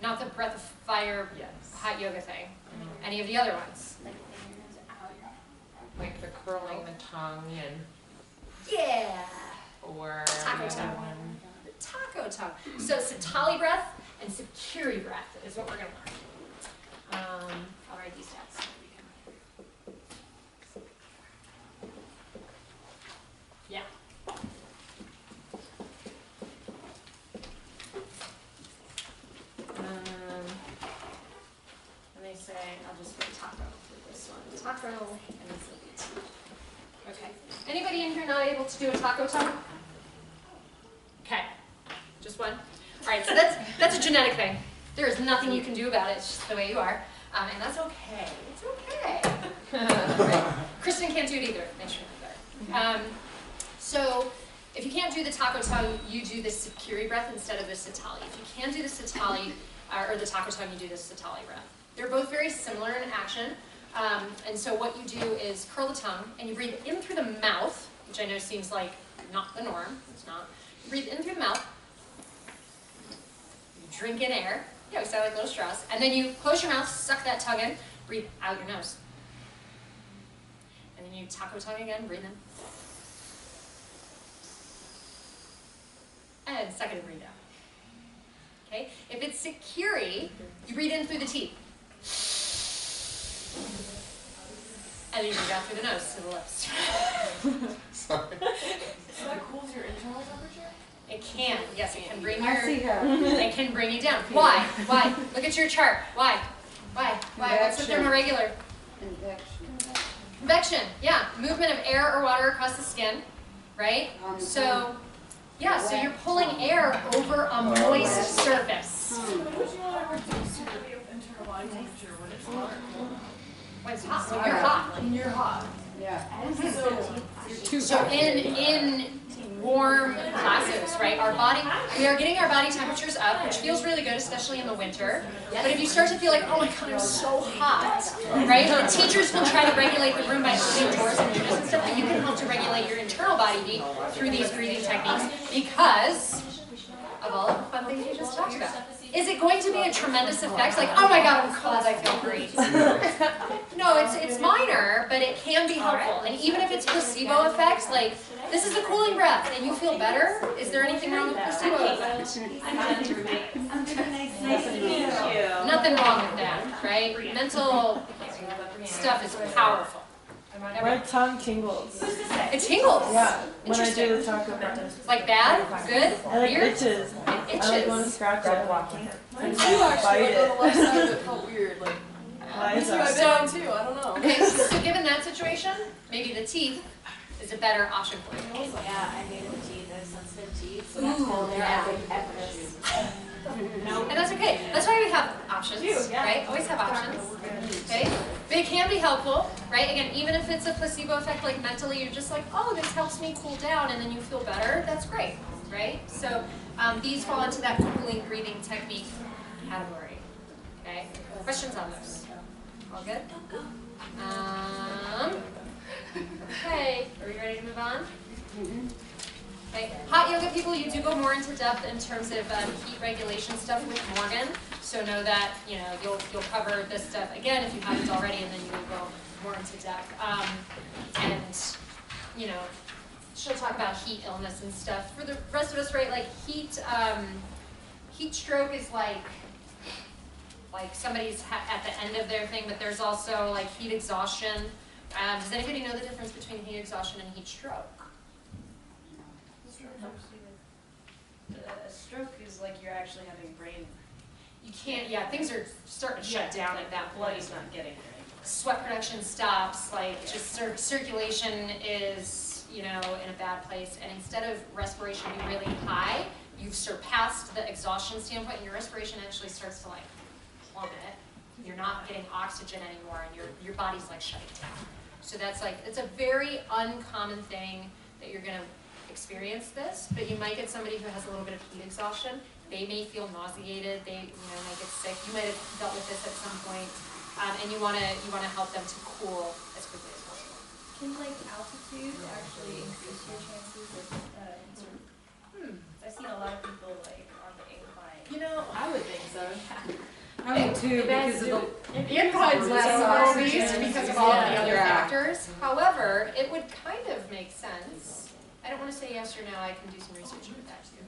Not the breath of fire, hot yoga thing. Any of the other ones?
Like the curling the tongue and.
Yeah.
Or
Taco
the
tongue.
other one.
The taco tongue. So Satali breath and Sakuri breath is what we're going to learn. I'll write these down. So we can... Yeah. And they say, I'll just put taco for this one. Taco and this will be taco. Okay. Anybody in here not able to do a taco tongue? Okay. Just one? All right, so that's a genetic thing. There is nothing you can do about it. It's just the way you are. And that's okay. It's okay. Right. Kristen can't do it either. Make sure you better. So if you can't do the taco tongue, you do the Sakuri breath instead of the Satali. If you can do the Satali, or the taco tongue, you do the Satali breath. They're both very similar in action. And so what you do is curl the tongue, and you breathe in through the mouth, which I know seems like not the norm. It's not. You breathe in through the mouth. You drink in air. Yeah, we sound like little straws. And then you close your mouth, suck that tongue in, breathe out your nose. And then you taco tongue again, breathe in. And suck it and breathe out. Okay? If it's Sakuri, you breathe in through the teeth. And then you breathe out through the nose to the lips.
Sorry.
So that cools your internal temperature?
It can, yes, it can bring
I see
your,
that.
it can bring you down. Why? Why? Look at your chart. Why? Why? Why? What's the thermoregular?
Convection.
Convection, yeah. Movement of air or water across the skin, right? So, yeah, so you're pulling air over a moist surface.
Would you want to reduce your internal body temperature when it's hot?
When it's hot, when you're hot.
When you're hot.
Yeah.
So in warm classes, right? We are getting our body temperatures up, which feels really good, especially in the winter. But if you start to feel like, oh my God, I'm so hot, right? The teachers will try to regulate the room by opening doors and windows and stuff, but you can help to regulate your internal body heat through these breathing techniques because of all of the fun things you just talked about. Is it going to be a tremendous effect? Like, oh my God, I'm cold, I feel great. No, it's minor, but it can be helpful. And even if it's placebo effect, like, this is a cooling breath, and you feel better, is there anything wrong with placebo effect? Nothing wrong with that, right? Mental stuff is powerful.
My tongue tingles.
It tingles.
Yeah, when I
Interesting.
do the taco breath.
Like bad? Good?
I like
Weird?
itches.
It
I like
itches.
want to scratch it.
Mine too, actually. Like on the left side of it felt weird. Like,
Why is
I've
that?
been too. I don't know.
Okay, so given that situation, maybe the teeth is a better option for you.
Yeah, I hated the teeth, I have sensitive teeth, so
Ooh,
that's whole
yeah.
evidence.
And that's okay. That's why we have options, right? Always have options. Okay? But it can be helpful, right? Again, even if it's a placebo effect, like mentally, you're just like, oh, this helps me cool down, and then you feel better. That's great, right? So these fall into that cooling breathing technique category. Okay? Questions on those? All good? Okay. Are we ready to move on? Okay. Hot yoga people, you do go more into depth in terms of heat regulation stuff with Morgan. So know that you'll cover this stuff again if you haven't already, and then you will go more into depth. And she'll talk about heat illness and stuff. For the rest of us, right? Like heat stroke is like somebody's at the end of their thing, but there's also like heat exhaustion. Does anybody know the difference between heat exhaustion and heat stroke?
A stroke is like you're actually having brain.
You can't, yeah, things are starting to shut down at that
Blood
point.
is not getting there.
Sweat production stops, like just circulation is, in a bad place. And instead of respiration being really high, you've surpassed the exhaustion standpoint and your respiration actually starts to like plummet you're not getting oxygen anymore, and your body's like shutting down. So that's like, it's a very uncommon thing that you're gonna experience this, but you might get somebody who has a little bit of heat exhaustion. They may feel nauseated, they might get sick. You might have dealt with this at some point, and you wanna help them to cool as quickly as possible.
Can like altitude actually increase your chances of injury? I've seen a lot of people like on the incline.
I would think so.
I would too, because of the.
The incline's less obvious
oxygen.
because of all of the other
Yeah.
factors. However, it would kind of make sense. I don't want to say yes or no, I can do some research with that too.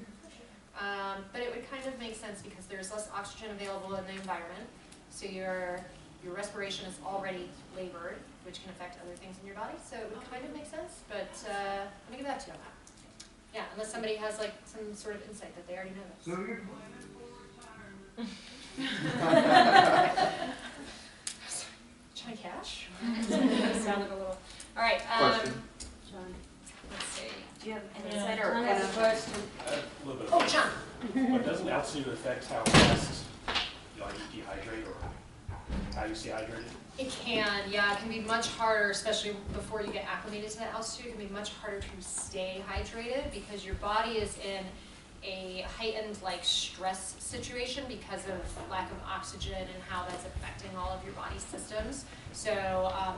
But it would kind of make sense because there's less oxygen available in the environment. So your respiration is already labored, which can affect other things in your body. So it would kind of make sense, but let me get back to you on that. Yeah, unless somebody has like some sort of insight that they already know this. Johnny Cash? Sounded a little. All right.
Question.
Let's see.
Do you have an insight or
I have a question.
A little bit.
Oh, John.
But doesn't altitude affect how fast you dehydrate or how you stay hydrated?
It can, yeah. It can be much harder, especially before you get acclimated to that altitude. It can be much harder to stay hydrated because your body is in a heightened like stress situation because of lack of oxygen and how that's affecting all of your body's systems. So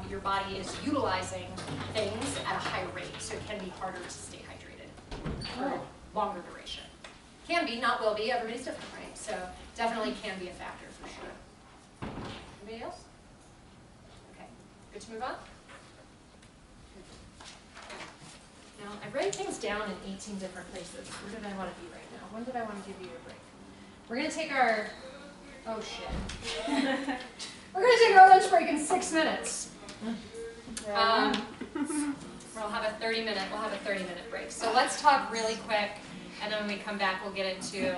your body is utilizing things at a high rate, so it can be harder to stay hydrated for a longer duration. Can be, not will be. Everybody's different, right? So definitely can be a factor for sure. Anybody else? Okay, good to move on? Now, I've written things down in 18 different places. Where did I want to be right now? When did I want to give you a break? We're going to take our, oh shit. We're going to take our lunch break in 6 minutes. We'll have a 30-minute break. So let's talk really quick, and then when we come back, we'll get into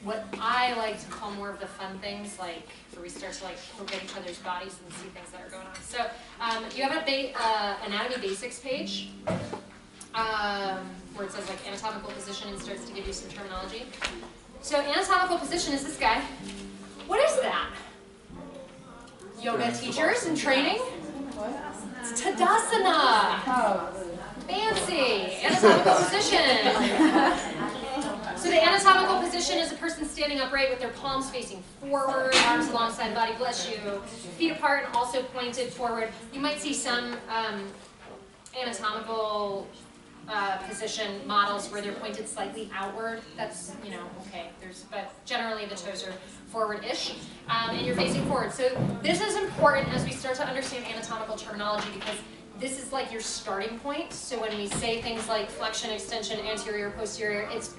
what I like to call more of the fun things, like where we start to like poke at each other's bodies and see things that are going on. So you have an anatomy basics page. Where it says like anatomical position and starts to give you some terminology. So anatomical position is this guy. What is that? Yoga teachers in training? It's Tadasana. Fancy. Anatomical position. So the anatomical position is a person standing upright with their palms facing forward, arms alongside the body, bless you, feet apart and also pointed forward. You might see some anatomical position models where they're pointed slightly outward. That's, okay. But generally the toes are forward-ish, and you're facing forward. So this is important as we start to understand anatomical terminology because this is like your starting point. So when we say things like flexion, extension, anterior, posterior, it's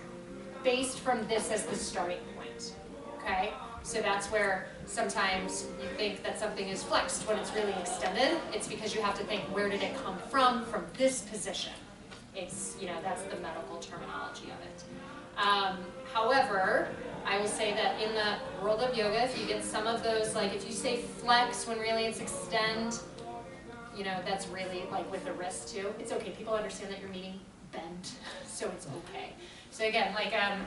based from this as the starting point. Okay? So that's where sometimes you think that something is flexed when it's really extended. It's because you have to think, where did it come from this position? It's, that's the medical terminology of it. However, I will say that in the world of yoga, if you get some of those, like if you say flex when really it's extend, that's really like with the wrist too. It's okay. People understand that you're meaning bend, so it's okay. So again, like I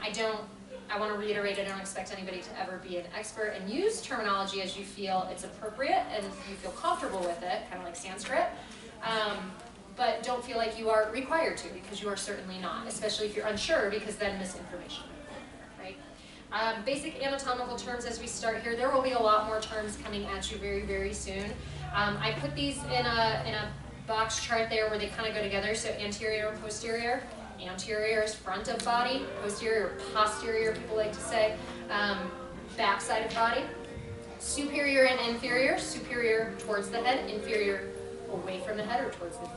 want to reiterate, I don't expect anybody to ever be an expert and use terminology as you feel it's appropriate and you feel comfortable with it, kind of like Sanskrit. But don't feel like you are required to, because you are certainly not, especially if you're unsure, because then misinformation will be there, right? Basic anatomical terms as we start here. There will be a lot more terms coming at you very, very soon. I put these in a box chart there where they kind of go together. So anterior and posterior. Anterior is front of body. Posterior or posterior, people like to say. Back side of body. Superior and inferior. Superior towards the head. Inferior away from the head or towards the feet.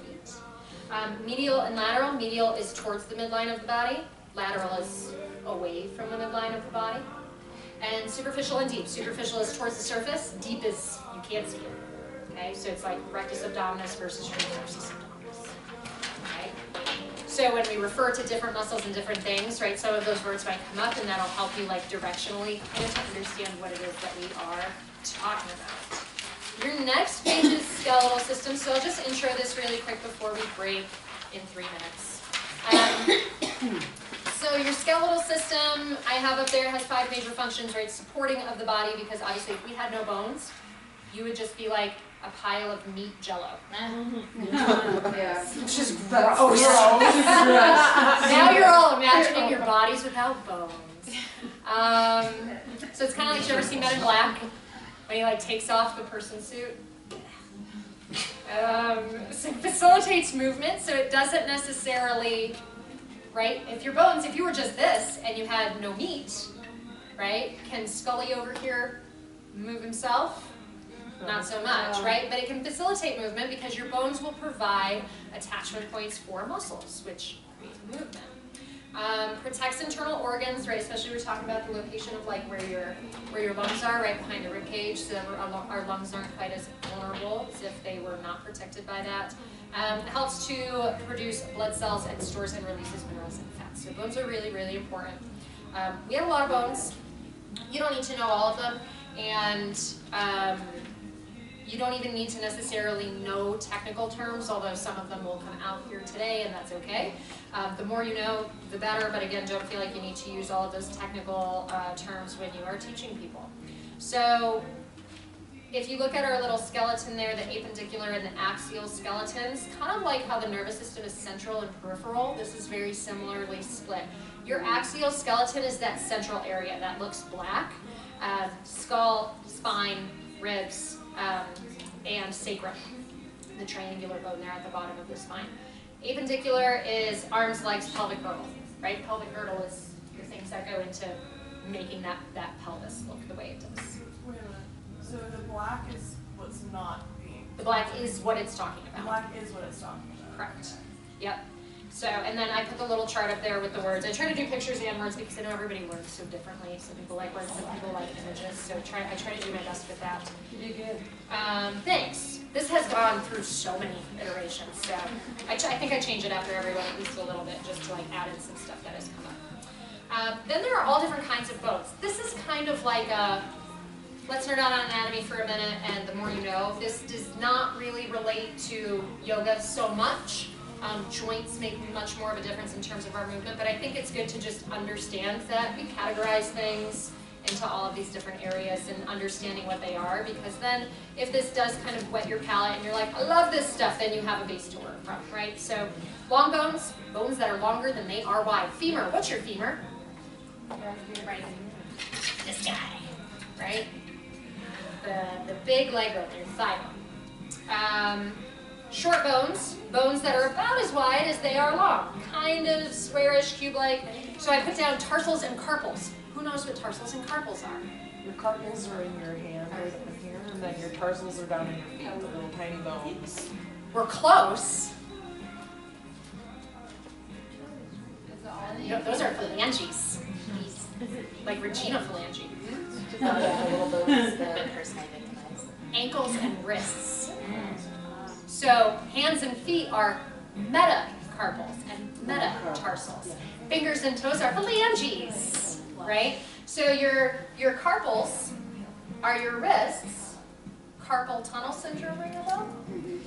Medial and lateral. Medial is towards the midline of the body. Lateral is away from the midline of the body. And superficial and deep. Superficial is towards the surface. Deep is, you can't see it. Okay, so it's like rectus abdominis versus transversus abdominis. Okay? So when we refer to different muscles and different things, right, some of those words might come up and that'll help you like directionally kind of understand what it is that we are talking about. Your next page is skeletal system, so I'll just intro this really quick before we break in 3 minutes. So So your skeletal system, I have up there, has 5 major functions, right? Supporting of the body, because obviously if we had no bones, you would just be like a pile of meat jello. Which is gross. Now you're all imagining your bodies without bones. So it's kind of like, you ever seen Men in Black? When he like takes off the person's suit? So it facilitates movement, so it doesn't necessarily, right? If your bones, if you were just this and you had no meat, right? Can Scully over here move himself? Not so much, right? But it can facilitate movement because your bones will provide attachment points for muscles, which create movement. Protects internal organs, right? Especially we're talking about the location of like where your lungs are, right behind the rib cage, so that our lungs aren't quite as vulnerable as if they were not protected by that. It helps to produce blood cells and stores and releases minerals and fats. So bones are really, really important. We have a lot of bones. You don't need to know all of them, and you don't even need to necessarily know technical terms, although some of them will come out here today, and that's okay. The more you know, the better, but again, don't feel like you need to use all of those technical terms when you are teaching people. So if you look at our little skeleton there, the appendicular and the axial skeletons, kind of like how the nervous system is central and peripheral, this is very similarly split. Your axial skeleton is that central area that looks black. Skull, spine, ribs, and sacrum, the triangular bone there at the bottom of the spine. Appendicular is arms, legs, pelvic girdle, right? Pelvic girdle is the things that go into making that pelvis look the way it does.
Wait a minute. So the black is what's not being.
The black is what it's talking about.
The black is what it's talking about.
Correct. Yep. So, and then I put the little chart up there with the words. I try to do pictures and words because I know everybody learns so differently. Some people like words, some people like images. So I try to do my best with that.
You did good.
Thanks. This has gone through so many iterations. So I think I change it after every one, at least a little bit, just to like add in some stuff that has come up. Then there are all different kinds of bones. This is kind of like a, let's nerd out on anatomy for a minute, and the more you know. This does not really relate to yoga so much. Joints make much more of a difference in terms of our movement, but I think it's good to just understand that we categorize things into all of these different areas and understanding what they are, because then if this does kind of whet your palate and you're like, I love this stuff, then you have a base to work from, right? So long bones, bones that are longer than they are wide. Femur, what's your femur? Right. This guy, right? The big leg bone, your thigh bone. Short bones, bones that are about as wide as they are long, kind of squarish, cube-like. So I put down tarsals and carpals. Who knows what tarsals and carpals are?
Your carpals are in your hand right up here, and then your tarsals are down in your feet, the little tiny bones.
We're close. No, those are phalanges. Like Regina phalange. Ankles and wrists. So hands and feet are metacarpals and metatarsals. Fingers and toes are phalanges, right? So your carpals are your wrists. Carpal tunnel syndrome, ring a bell?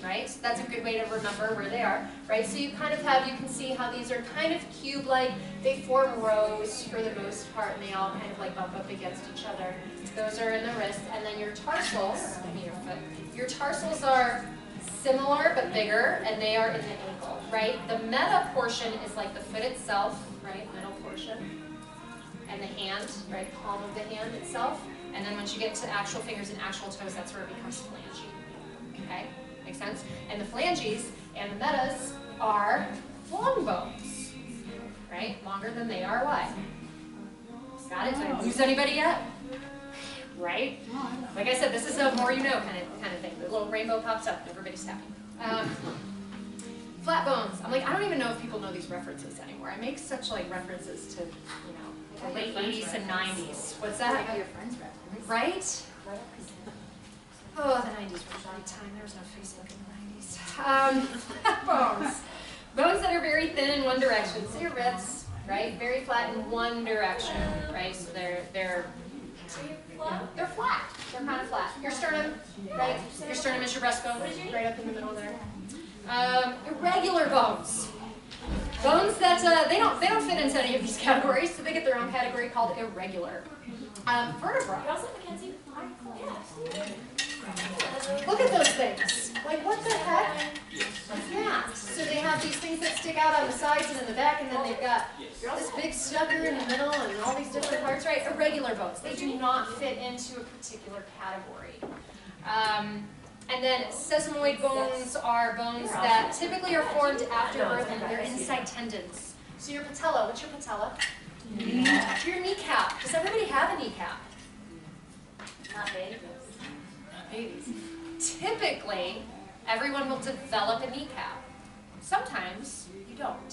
Right? So that's a good way to remember where they are, right? So you kind of have, you can see how these are kind of cube-like. They form rows for the most part, and they all kind of like bump up against each other. Those are in the wrist, and then your tarsals, give me your foot. Your tarsals are similar but bigger, and they are in the ankle, right? The meta portion is like the foot itself, right? Middle portion. And the hand, right? Palm of the hand itself. And then once you get to actual fingers and actual toes, that's where it becomes phalange. Okay? Makes sense? And the phalanges and the metas are long bones, right? Longer than they are wide. Got it? Did I lose anybody yet? Right? Like I said, this is a more you know kind of thing. The little rainbow pops up and everybody's happy. Flat bones. I'm like, I don't even know if people know these references anymore. I make such like references to, you know, the late 80s and 90s. What's that?
Your friends reference.
Right? Oh, the 90s were a long time. There was no Facebook in the 90s. Bones. Bones that are very thin in one direction. So your ribs, right? Very flat in one direction, right? So they're flat. They're kind of flat. Your sternum, right? Your sternum is your breastbone, right up in the middle there. Irregular bones. Bones that they don't fit into any of these categories, so they get their own category called irregular. Vertebra. Look at those things. Like, what the heck? Yeah. So they have these things that stick out on the sides and in the back, and then they've got this big sucker in the middle and all these different parts, right? Irregular bones. They do not fit into a particular category. And then sesamoid bones are bones that typically are formed after birth, and they're inside tendons. So your patella, what's your patella? Your kneecap. Does everybody have a kneecap?
Not babies.
Babies. Typically, everyone will develop a kneecap. Sometimes you don't.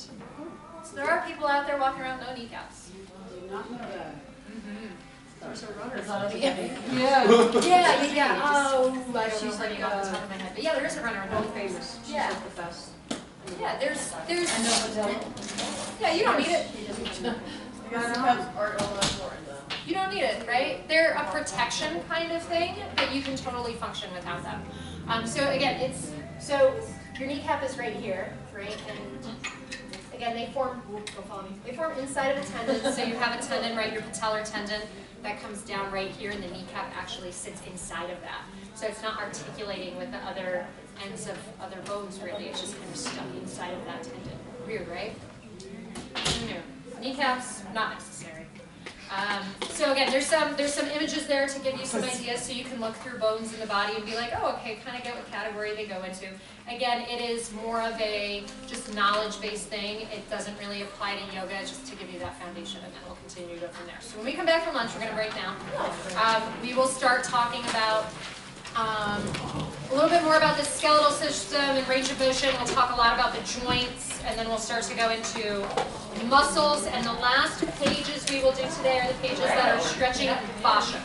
So there are people out there walking around with no kneecaps. There's a runner. Yeah. Oh, I don't know running off the top of my head. But yeah, there is a runner in both favors. Yeah. Yeah, there's yeah, you don't need it. You don't need it, right? They're a protection kind of thing, but you can totally function without them. So again, so your kneecap is right here, right? And again, they form inside of a tendon. So you have a tendon, right? Your patellar tendon that comes down right here, and the kneecap actually sits inside of that. So it's not articulating with the other ends of other bones, really. It's just kind of stuck inside of that tendon. Weird, right? Kneecaps, not necessary. So again, there's some images there to give you some ideas, so you can look through bones in the body and be like, oh, okay, kind of get what category they go into. Again, it is more of a just knowledge-based thing. It doesn't really apply to yoga, just to give you that foundation, and then we'll continue to go from there. So when we come back from lunch, we're going to break down. We will start talking about a little bit more about the skeletal system and range of motion. We'll talk a lot about the joints, and then we'll start to go into muscles. And the last pages we will do today are the pages that are stretching fascia.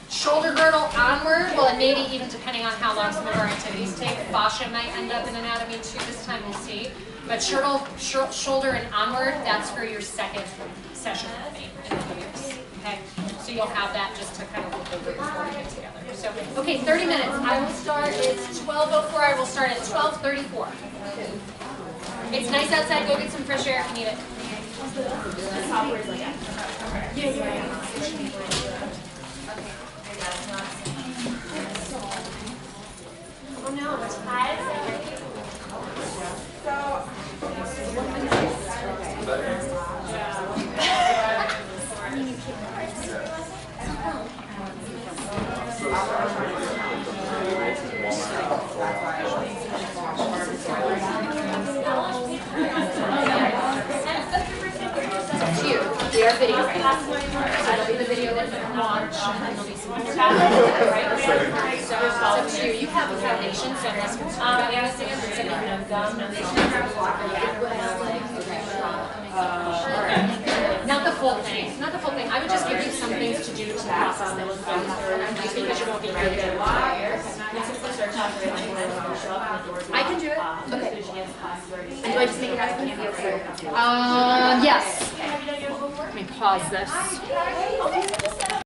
Shoulder girdle onward, well, and maybe even depending on how long some of our activities take, fascia might end up in anatomy too. This time we'll see. But shoulder and onward, that's for your second session with me in a few years. Okay, so you'll have that just to kind of look over before we get together. So, okay, 30 minutes. I will start. It's 12:04. I will start at 12:34. It's nice outside. Go get some fresh air if you need it. Oh no, it's 5. We are video right now. So that'll be the video that you launch, and then there'll be some more right? So it's up to you. You have a foundation, so unless it's not the full thing. Not the full thing. I would just give you some things to do to process those because you won't be ready to I can do it. Okay. And do I just make it as a yes. Let me pause this.